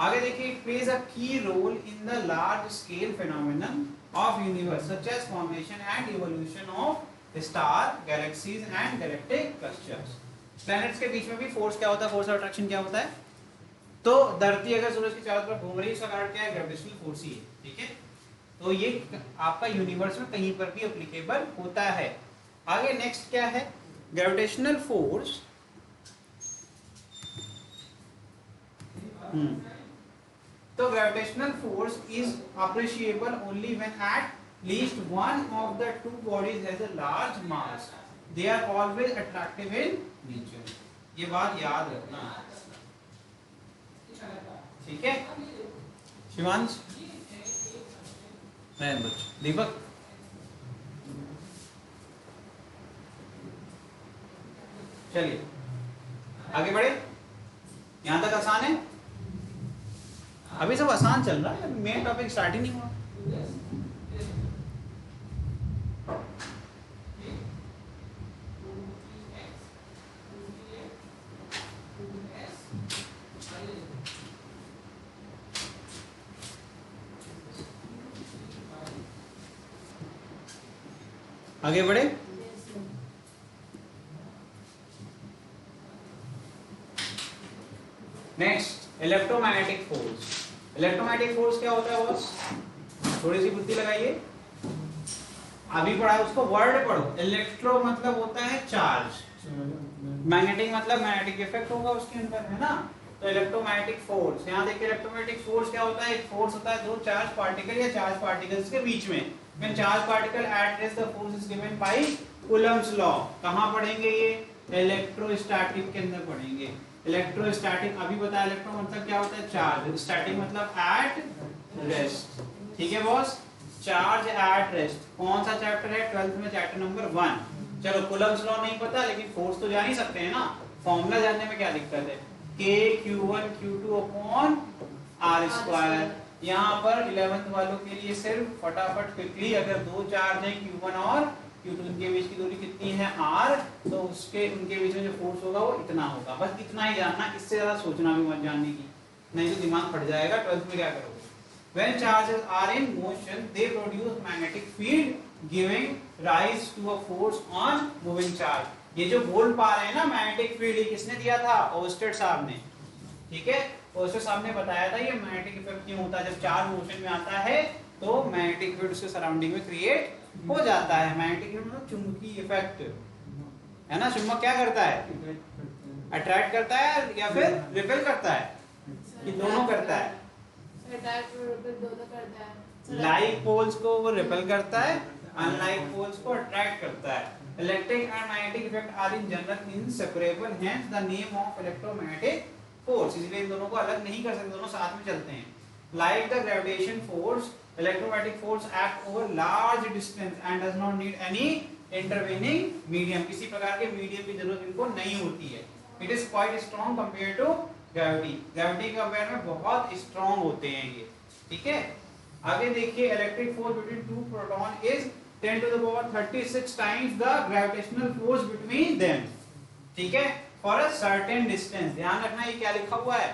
आगे देखिए, it plays a key role in the large scale phenomenon of universe such as formation and evolution of star, galaxies and galactic clusters. Planets के बीच में भी फोर्स क्या होता है, फोर्स ऑफ अट्रैक्शन क्या होता है। तो धरती अगर सूरज के चारों तरफ घूम रही है, उसका कारण क्या है, ग्रेविटेशनल फोर्स ही है। ठीक है, तो ये आपका यूनिवर्स में कहीं पर भी एप्लीकेबल होता है। आगे नेक्स्ट क्या है, ग्रेविटेशनल फोर्स तो gravitational force is appreciable only when at least one of the two bodies has a large mass, they are always attractive in nature. ये बात याद रखना, ठीक है। शिवांश, दीपक, चलिए आगे बढ़े। यहां तक आसान है, अभी सब आसान चल रहा है, मेन टॉपिक स्टार्ट ही नहीं हुआ। आगे बढ़े। Next electromagnetic force. Electromagnetic force क्या होता है बॉस, थोड़ी सी बुद्धि लगाइए, अभी पढ़ा है उसको, वर्ड पढ़ो। इलेक्ट्रो मतलब होता है चार्ज, मैग्नेटिक मतलब मैग्नेटिक इफेक्ट होगा उसके अंदर, है ना। तो इलेक्ट्रोमैग्नेटिक फोर्स, यहाँ देखिए इलेक्ट्रोमैग्नेटिक फोर्स क्या होता है, एक फोर्स होता है दो चार्ज पार्टिकल या चार्ज पार्टिकल्स के बीच में, when charge particle at rest the force is given by Coulomb's law. कहाँ पढ़ेंगे ये, इलेक्ट्रोस्टैटिक के अंदर पढ़ेंगे। इलेक्ट्रोस्टैटिक अभी बताया, इलेक्ट्रो मतलब क्या होता है चार्ज, स्टैटिक मतलब एट रेस्ट, ठीक है बॉस। चार्ज एट रेस्ट कौन सा चैप्टर है, 12th में चैप्टर नंबर 1। चलो कूलम्ब्स लॉ नहीं पता लेकिन फोर्स तो जान ही सकते हैं ना, फॉर्मूला जानने में क्या दिक्कत है, K Q1 Q2 upon R square. यहाँ पर 11th वालों के लिए सिर्फ फटाफट क्विकली, अगर दो चार्ज है Q1 और Q2, उनके बीच की दूरी कितनी है R, तो उसके उनके बीच में जो फोर्स होगा वो इतना होगा, बस इतना ही जानना, इससे ज्यादा सोचना भी मत जानने की, नहीं तो दिमाग फट जाएगा। 12th में क्या करोगे, when charges are in motion they produce magnetic field giving rise to a force on moving charge। ये जो बोल पा रहे हैं ना मैग्नेटिक फील्ड, ये किसने दिया था, ओस्टेड साहब ने, ठीक है। ओस्टेड साहब ने बताया था ये मैग्नेटिक इफेक्ट क्यों होता है, जब चार्ज मोशन में आता है तो मैग्नेटिक फील्ड उसके सराउंडिंग में क्रिएट हो जाता है। मैग्नेटिक फील्ड मतलब चुंबकीय इफेक्ट है ना, चुंबक क्या करता है, अट्रैक्ट करता है या फिर रिपेल करता है, ये दोनों करता है। लाइक पोल्स को वो रिपेल करता है, अनलाइक पोल्स को अट्रैक्ट करता है। Electric and magnetic effect are in general inseparable, hence the name of electromagnetic force, इसलिए इन दोनों को अलग नहीं कर सकते, दोनों साथ में चलते हैं। Like the gravitation force, electromagnetic force act over large distance and does not need any intervening medium, किसी प्रकार के मीडियम की जरूरत इनको नहीं होती है। It is quite strong compare to gravity, gravity के कंपेयर में बहुत स्ट्रॉन्ग होते हैं ये, ठीक है। आगे देखिए, electric force between two proton is 10 to the power 36 times the gravitational force between them, ठीक है, फॉर अ सर्टेन डिस्टेंस। ध्यान रखना ये क्या लिखा हुआ है,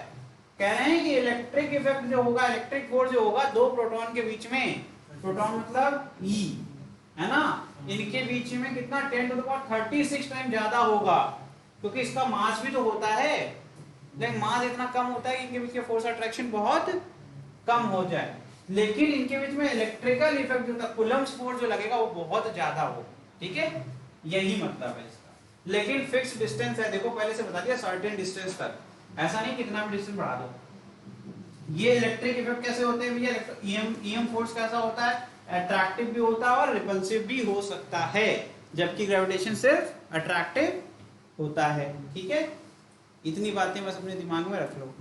कह रहे हैं कि इलेक्ट्रिक इफेक्ट जो होगा, इलेक्ट्रिक फोर्स जो होगा दो प्रोटॉन के बीच में, प्रोटॉन मतलब E है ना, इनके बीच में कितना 10 to the power 36 टाइम ज्यादा होगा, क्योंकि इसका मास भी तो होता है, लेकिन मास इतना कम होता है कि इनके बीच के फोर्स अट्रैक्शन बहुत कम हो जाए, लेकिन इनके बीच में इलेक्ट्रिकल इफेक्ट जो था, कूलम्ब्स फोर्स जो लगेगा वो बहुत ज्यादा हो, ठीक है, यही मतलब है इसका। लेकिन फिक्स डिस्टेंस है, देखो पहले से बता दिया सर्टेन डिस्टेंस तक, ऐसा नहीं कितना भी डिस्टेंस बढ़ा दो। ये इलेक्ट्रिक इफेक्ट कैसे होते हैं भैया, ईएम फोर्स कैसा होता है, अट्रैक्टिव भी होता है और रिपल्सिव भी हो सकता है, जबकि ग्रेविटेशन सिर्फ अट्रैक्टिव होता है, ठीक है। इतनी बातें बस अपने दिमाग में रख लो।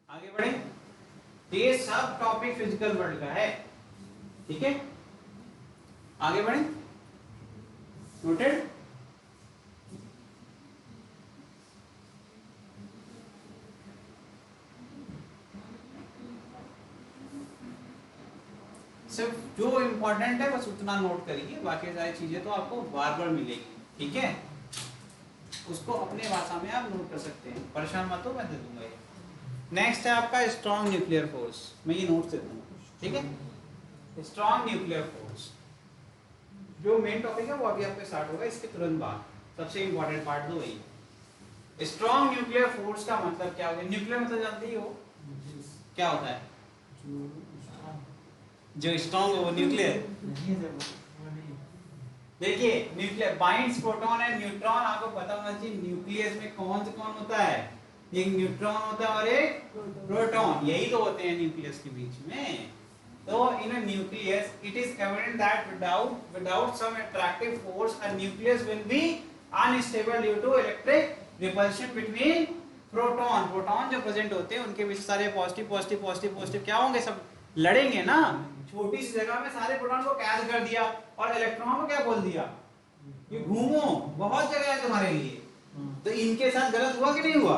आगे बढ़े, ये सब टॉपिक फिजिकल वर्ल्ड का है, ठीक है। आगे बढ़े, नोटेड। सिर्फ जो इंपॉर्टेंट है बस उतना नोट करिए, बाकी सारी चीजें तो आपको बार बार मिलेगी, ठीक है। उसको अपने भाषा में आप नोट कर सकते हैं, परेशान मत हो, मैं दे दूंगा ये। नेक्स्ट है आपका स्ट्रॉन्ग न्यूक्लियर फोर्स, मैं ये नोट से दूंगा, ठीक है। स्ट्रॉन्ग न्यूक्लियर फोर्स जो मेन टॉपिक है वो अभी आपके स्टार्ट होगा, इसके तुरंत बाद सबसे इंपॉर्टेंट पार्ट दो वही। स्ट्रॉन्ग न्यूक्लियर फोर्स का मतलब क्या होगा, न्यूक्लियर मतलब जानते ही हो क्या होता है, जो स्ट्रॉन्ग हो वो न्यूक्लियर। देखिए nuclear binds proton and neutron, आपको पता होना चाहिए न्यूक्लियस में कौन से कौन होता है, एक न्यूट्रॉन होता है और एक प्रोटॉन, यही तो होते हैं न्यूक्लियस के बीच में। तो in a nucleus it is evident that without some attractive force a nucleus will be unstable due to electric repulsion between proton. Proton जो प्रेजेंट होते हैं उनके बीच सारे पॉजिटिव पॉजिटिव पॉजिटिव पॉजिटिव क्या होंगे, सब लड़ेंगे ना, छोटी सी जगह में सारे प्रोटॉन को कैद कर दिया और इलेक्ट्रॉन को क्या बोल दिया, ये घूमो, बहुत जगह है तुम्हारे लिए। तो इनके साथ गलत हुआ कि नहीं हुआ,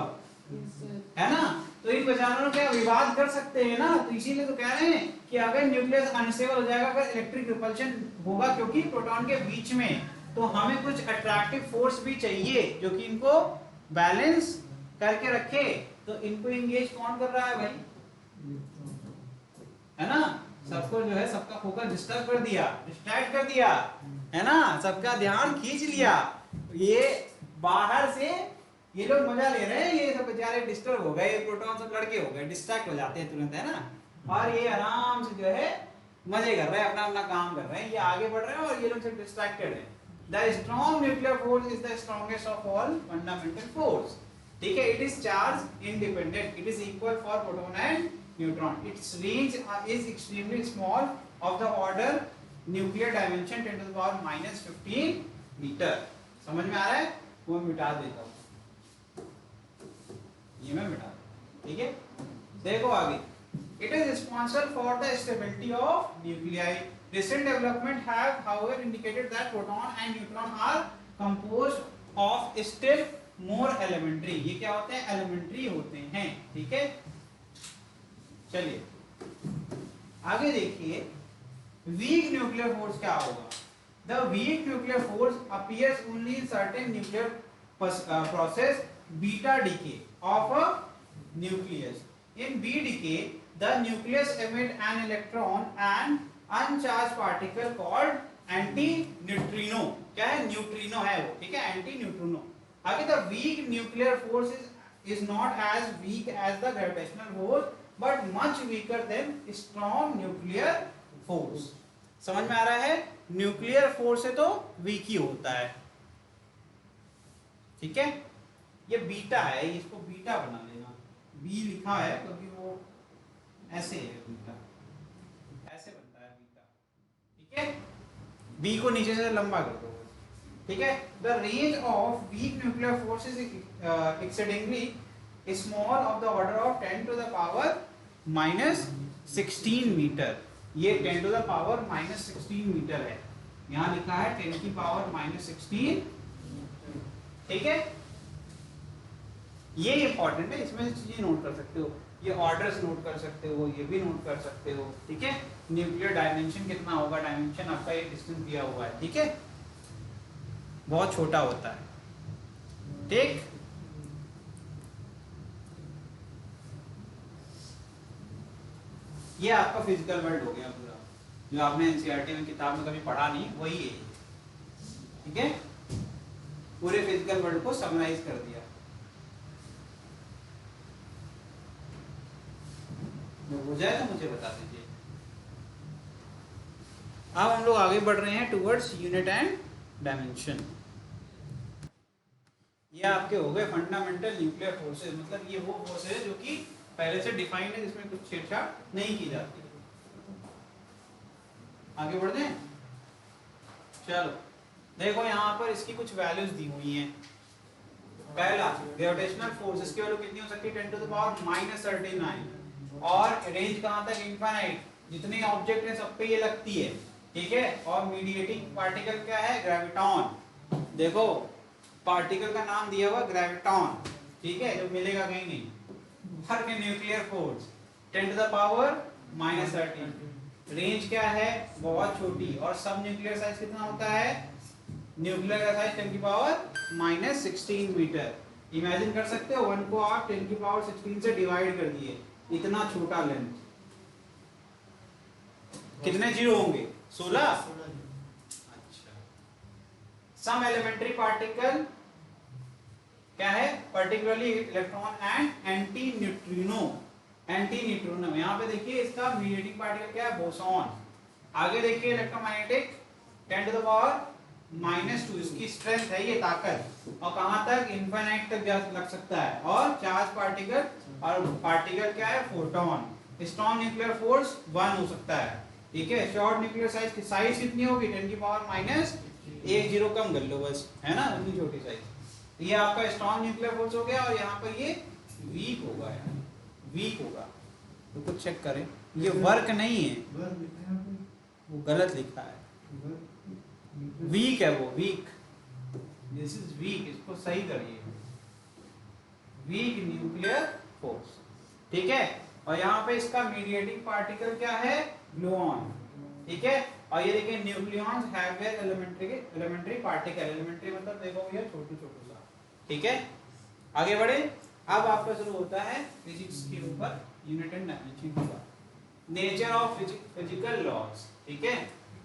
है ना। तो इन बेचारों क्या विवाद कर सकते हैं ना, तो इसीलिए तो कह रहे हैं कि अगर न्यूक्लियस अनस्टेबल हो जाएगा, अगर इलेक्ट्रिक रिपल्शन होगा क्योंकि प्रोटॉन के बीच में, तो हमें कुछ अट्रैक्टिव फोर्स भी चाहिए जो कि इनको बैलेंस करके रखे। तो इनको एंगेज कौन कर रहा है भाई, है ना, सबको जो है सबका फोकस डिस्टर्ब कर दिया, डिस्ट्रैक्ट कर दिया, है ना, सबका ध्यान खींच लिया। ये बाहर से ये लोग मजा ले रहे हैं, ये सब बेचारे डिस्टर्ब हो गए, प्रोटॉन सब लड़के हो गए, डिस्ट्रैक्ट हो जाते हैं तुरंत, है ना, और ये आराम से जो है मजे कर रहे हैं, अपना अपना काम कर रहे हैं, ये आगे बढ़ रहे हैं और ये लोग सब डिस्ट्रैक्टेड हैं। The strong nuclear force is the strongest of all fundamental force. ठीक है, it is charge independent, it is equal for proton and neutron. Its range is extremely small, of the order nuclear dimension 10 to the power minus 15 metre. समझ में आ रहा है? वो मिटा देता हूँ, ये मैं मिटा दूँ, ठीक है। देखो आगे, it is responsible for the stability of nuclei. Recent development have, however, indicated that proton and neutron are composed of still more elementary. ये क्या होते हैं? Elementary होते हैं, ठीक है। चलिए आगे देखिए, weak nuclear force क्या होगा? The weak nuclear force appears only in certain nuclear process beta decay of a nucleus. In B decay, the nucleus emit an electron and uncharged particle called anti-neutrino. क्या है? Neutrino है वो, ठीक है, anti-neutrino. आगे, the weak nuclear force is not as weak as the gravitational force, but much weaker than strong nuclear force. समझ में आ रहा है? न्यूक्लियर फोर्स से तो वीक ही होता है, ठीक है। ये बीटा है, इसको बीटा बना लेना, बी लिखा है क्योंकि वो ऐसे है, बीटा ऐसे बनता है बीटा, ठीक है। बी को नीचे से लंबा कर दो, ठीक है। The range of weak nuclear force is exceedingly small, of the order of 10 to the power minus 16 metre. ये 10 to the power minus 16 metre है, यहाँ लिखा है 10 की पावर माइनस 16, ठीक है। ये इंपॉर्टेंट है, इसमें चीजें नोट कर सकते हो, ये ऑर्डर्स नोट कर सकते हो, ये भी नोट कर सकते हो, ठीक है। न्यूक्लियर डायमेंशन कितना होगा, डायमेंशन आपका ये डिस्टेंस दिया हुआ है, ठीक है, बहुत छोटा होता है, ठीक। ये आपका फिजिकल वर्ल्ड हो गया पूरा, जो आपने एनसीईआरटी में किताब में कभी पढ़ा नहीं, वही है, ठीक है। पूरे फिजिकल वर्ल्ड को समराइज कर दिया। हो जाए तो मुझे बता दीजिए। अब हम लोग आगे बढ़ रहे हैं टुवर्ड्स यूनिट एंड डायमेंशन। ये आपके हो गए फंडामेंटल न्यूक्लियर फोर्सेस, मतलब ये वो फोर्स है जो कि पहले से डिफाइंड है, जिसमें कुछ छेड़छाड़ नहीं की जाती। आगे बढ़ते हैं, चलो देखो यहाँ पर इसकी कुछ वैल्यूज दी हुई हैं। पहला, ग्रेविटेशनल फोर्स, इसकी वैल्यू कितनी हो सकती है? 10 टू द पावर माइनस 39, और रेंज कहाँ तक? इनफाइनाइट, जितने ऑब्जेक्ट हैं सब पे ये लगती है, ठीक है। और मीडिएटिंग पार्टिकल क्या है? ग्रेविटॉन। देखो पार्टिकल का नाम दिया हुआ ग्रेविटॉन, ठीक है, जो मिलेगा कहीं नहीं। हर के nuclear force 10 to the power minus 13, range क्या है? बहुत छोटी, और सब न्यूक्लियर साइज कितना होता है? न्यूक्लियर का साइज 10 की पावर माइनस 16 मीटर। इमेजिन कर सकते हो 1 को आप 10 की पावर 16 से डिवाइड कर दिए, इतना छोटा लेंथ, कितने जीरो होंगे? 16। अच्छा, सम एलिमेंट्री पार्टिकल क्या है? Particularly electron and anti neutrino. Anti neutrino यहाँ पे देखिए, इसका मीडिएटिंग पार्टिकल क्या है? बोसॉन। आगे देखिए electromagnetic 10 to the power minus 2, इसकी स्ट्रेंथ है, ये ताकत, और कहाँ तक? इनफाइनाइट तक जा लग सकता है। और चार्ज पार्टिकल, और पार्टिकल क्या है? फोटोन। स्ट्रॉन्ग न्यूक्लियर फोर्स 1 हो सकता है, ठीक है। शॉर्ट न्यूक्लियर साइज की साइज कितनी होगी? 10 की पावर माइनस 1 जीरो कम कर लो बस, है ना, उतनी छोटी साइज। ये आपका स्ट्रॉन्ग न्यूक्लियर फोर्स हो गया, और यहाँ पर ये वीक होगा, यार वीक होगा। तो कुछ चेक करें, ये वर्क नहीं है, वो गलत लिखा है, वीक है वो, वीक, दिस इज वीक, इसको सही करिए, वीक न्यूक्लियर फोर्स, ठीक है। और यहाँ पे इसका मीडिएटिंग पार्टिकल क्या है? ग्लूऑन, ठीक है। और ये देखिए nucleons have their elementary particle, elementary मतलब देखो ये छोटू छोटू सा, ठीक है। आगे बढ़े, अब आपका शुरू होता है फिजिक्स के ऊपर, यूनिट एंड डायमेंशन के ऊपर। नेचर ऑफ फिजिकल लॉज, ठीक है।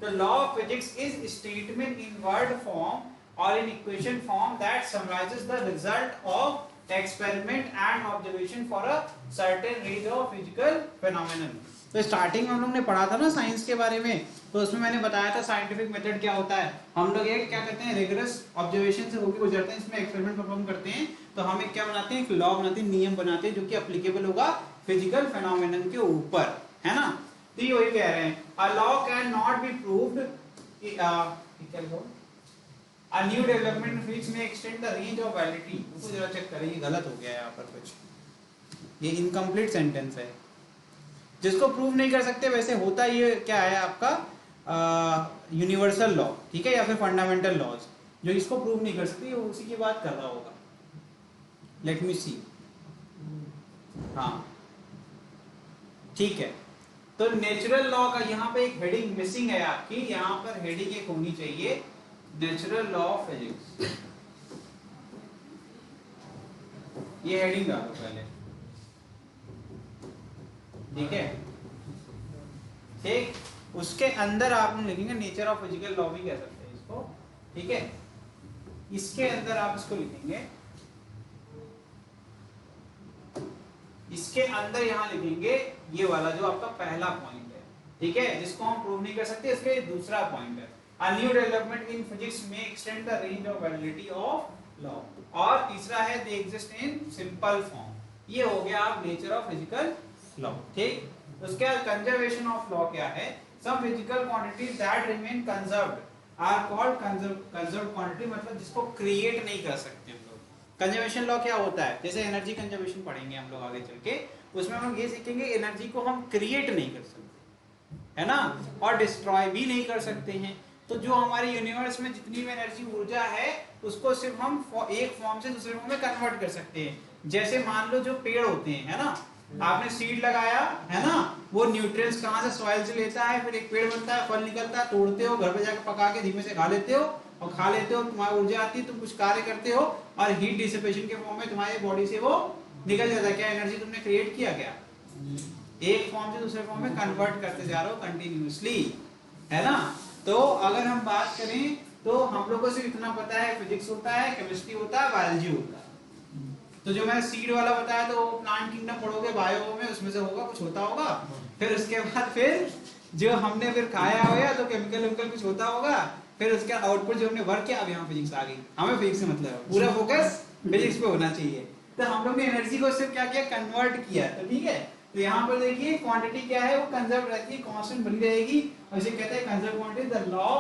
The law of physics is statement in word form or in equation form that summarizes the result of experiment and observation for a certain range of physical phenomenon। तो starting में हम लोग ने पढ़ा था ना साइंस के बारे में, तो उसमें मैंने बताया था साइंटिफिक मेथड क्या होता है। हम लोग एक क्या करते हैं, रिगरस ऑब्जर्वेशन से होकर गुजरते हैं, इसमें एक्सपेरिमेंट परफॉर्म करते हैं, तो हम एक क्या बनाते हैं, एक लॉ बनाते हैं, नियम बनाते हैं जो कि एप्लीकेबल होगा फिजिकल फेनोमेनन के ऊपर, है ना। तो ये वही कह रहे हैं, a law can not be proved, a new development which may extend the range of validity। इसको जरा चेक करें, ये गलत हो गया है यहाँ पर कुछ, ये इनकम्प्लीट सेंटेंस है। जिसको प्रूव नहीं कर सकते, वैसे होता ये क्या है आपका यूनिवर्सल लॉ, ठीक है, या फिर फंडामेंटल लॉज, जो इसको प्रूव नहीं कर सकते, उसी की बात कर रहा होगा। लेट मी सी, हाँ ठीक है। तो नेचुरल लॉ का यहाँ पे एक हेडिंग मिसिंग है आपकी, यहाँ पर हेडिंग एक होनी चाहिए, नेचुरल लॉ ऑफ फिजिक्स। ये हेडिंग डालो पहले, ठीक है, ठीक। उसके अंदर आप लोग लिखेंगे नेचर ऑफ फिजिकल लॉ भी कह सकते हैं इसको, ठीक है। इसके अंदर आप इसको लिखेंगे, इसके अंदर यहां लिखेंगे ये वाला जो आपका पहला पॉइंट है, ठीक है, जिसको हम प्रूव नहीं कर सकते, इसके दूसरा पॉइंट है, a new development in physics may extend the range of validity of law। और तीसरा है they exist in simple form। ये हो गया आप नेचर ऑफ फिजिकल लॉ, ठीक। उसके बाद कंजर्वेशन ऑफ लॉ क्या है, some physical quantities that remain conserved are called conserved quantity, मतलब जिसको क्रिएट नहीं कर सकते हम लोग। कंजर्वेशन लॉ क्या होता है, जैसे एनर्जी कंजर्वेशन पढ़ेंगे हम लोग आगे चल के, उसमें हम ये सीखेंगे एनर्जी को हम क्रिएट नहीं कर सकते, है ना, और डिस्ट्रॉय भी नहीं कर सकते हैं। तो जो हमारे यूनिवर्स में जितनी भी एनर्जी ऊर्जा है, उसको सिर्फ हम एक फॉर्म से दूसरे फॉर्म में कन्वर्ट कर सकते हैं। जैसे मान लो जो पेड़ होते हैं, है ना, आपने सीड लगाया, है ना, वो न्यूट्रिएंट्स कहाँ से, सॉइल से लेता है, फिर एक पेड़ बनता है, फल निकलता है, तोड़ते हो, घर पे जाकर पका के धीमे से खा लेते हो, और खा लेते हो, तुम्हारी ऊर्जा आती है, तुम कुछ कार्य करते हो, और हीट डिसिपेशन के फॉर्म में तुम्हारी बॉडी से वो निकल जाता है। क्या एनर्जी तुमने क्रिएट किया, क्या एक फॉर्म से दूसरे फॉर्म में कन्वर्ट करते जा रहे हो कंटिन्यूअसली, है ना। तो अगर हम बात करें तो हम लोग को सिर्फ इतना पता है, फिजिक्स होता है, केमिस्ट्री होता है, बायोलॉजी होता है। तो जो मैंने सीड वाला बताया, तो प्लांट किंगडम पढ़ोगे बायो में, उसमें से होगा कुछ होता होगा, फिर उसके बाद फिर जो हमने फिर खाया होगा तो केमिकल कुछ होता होगा, फिर उसका आउटपुट जो हमने वर्क किया, अब यहाँ फिजिक्स आ गई। हमें फिजिक्स से मतलब है, पूरा फोकस फिजिक्स पे होना चाहिए। तो हम लोग ने एनर्जी को सिर्फ क्या किया, कन्वर्ट किया, तो ठीक है। तो यहाँ पर देखिए क्वांटिटी क्या है, वो कंजर्व रहती है, कांस्टेंट बनी रहेगी, और इसे कहते हैं conserve quantity. The law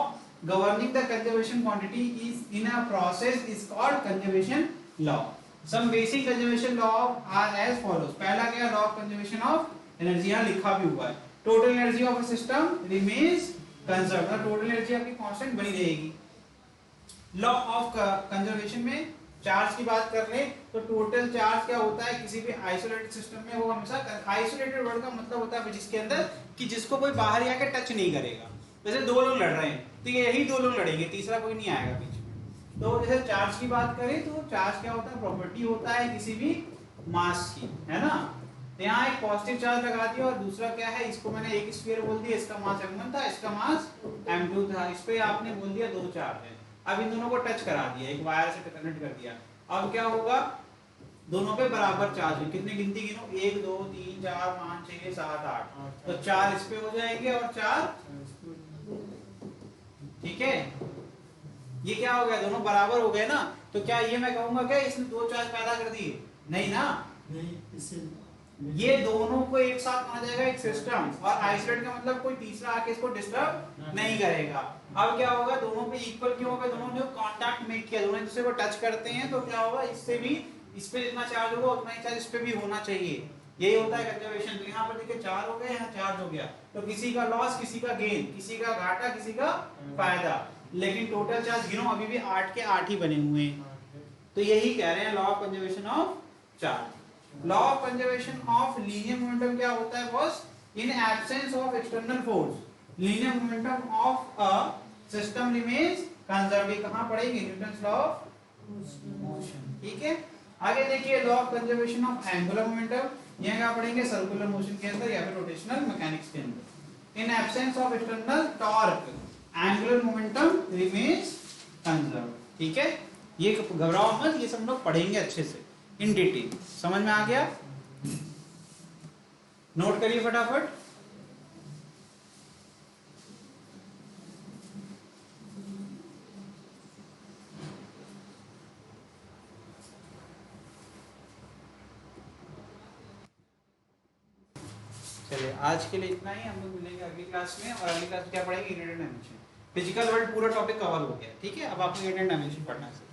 governing the conservation quantity is in a process is called conservation law. Some basic conservation law are as follows. पहला क्या, law of conservation of energy, यहाँ लिखा भी हुआ है, total energy of a system remains conserved, total energy आपकी constant बनी रहेगी। लॉ ऑफ कंजर्वेशन में चार्ज की बात कर ले तो टोटल चार्ज क्या होता है, किसी भी आइसोलेटेड सिस्टम में वो हमेशा, आइसोलेटेड वर्ड का मतलब होता है फिजिक्स के अंदर कि जिसको कोई बाहर आके टच नहीं करेगा। जैसे दो लोग लड़ रहे हैं, तो यही दो लोग लड़ेंगे, तीसरा कोई नहीं आएगा बीच में। तो जैसे चार्ज की बात करें तो चार्ज क्या होता है, प्रॉपर्टी होता है किसी भी मास की, है ना। तो यहाँ एक पॉजिटिव चार्ज लगा दिया, और दूसरा क्या है, इसको मैंने एक स्फीयर बोल दिया, इसका मास m1 था, इसका मास m2 था, इस पे आपने बोल दिया दो चार्ज है। अब इन दोनों को टच करा दिया, एक वायर से कनेक्ट कर दिया, अब क्या होगा, दोनों पे बराबर चार्ज है। कितने गिनती गिनो, 1 2 3 4 5 6 7 8, तो 4 इस पे हो जाएंगे और 4, ठीक है। ये क्या हो गया, दोनों बराबर हो गए ना। तो क्या ये मैं कहूंगा क्या इसने दो चार्ज पैदा कर दिए, नहीं ना, नहीं, इसे ये दोनों को एक साथ माना जाएगा एक सिस्टम, और आइसोलेट का मतलब कोई तीसरा आके इसको डिस्टर्ब नहीं करेगा। अब क्या होगा, दोनों पे इक्वल क्यों होगा, दोनों ने कांटेक्ट मेक किया, दोनों एक दूसरे को टच करते हैं, तो क्या होगा, इससे भी इस पे जितना चार्ज होगा उतना ही चार्ज इस पे भी होना चाहिए। यही होता है कंजर्वेशन। तो यहाँ पर देखिए 4 हो गए, यहाँ चार्ज हो गया, तो किसी का लॉस, किसी का गेन, किसी का घाटा, किसी का फायदा, लेकिन टोटल चार्ज गिनो अभी भी 8 के 8 ही बने हुए हैं। तो यही कह रहे हैं law of conservation of charge. Law of conservation of linear momentum क्या होता है boss, in absence of external force linear momentum of a system remains conserve. कहां पढ़ेंगे, न्यूटन्स लॉ ऑफ मोशन, ठीक है। आगे देखिए law of conservation of angular momentum, यह क्या पढ़ेंगे, सर्कुलर मोशन के अंदर या फिर रोटेशनल मैकेनिक्स के अंदर। In absence of external torque angular momentum remains conserve. ठीक है, ये घबराओ मत, ये सब लोग पढ़ेंगे अच्छे से इन डिटेल। समझ में आ गया? नोट करिए फटाफट। चलिए आज के लिए इतना ही, हम लोग मिलेंगे अगली क्लास में। और अगली क्लास में क्या पढ़ेंगे? Unit and dimension. Physical world पूरा टॉपिक कवर हो गया, ठीक है। अब आपको यूनिट एंड डायमेंशन पढ़ना है।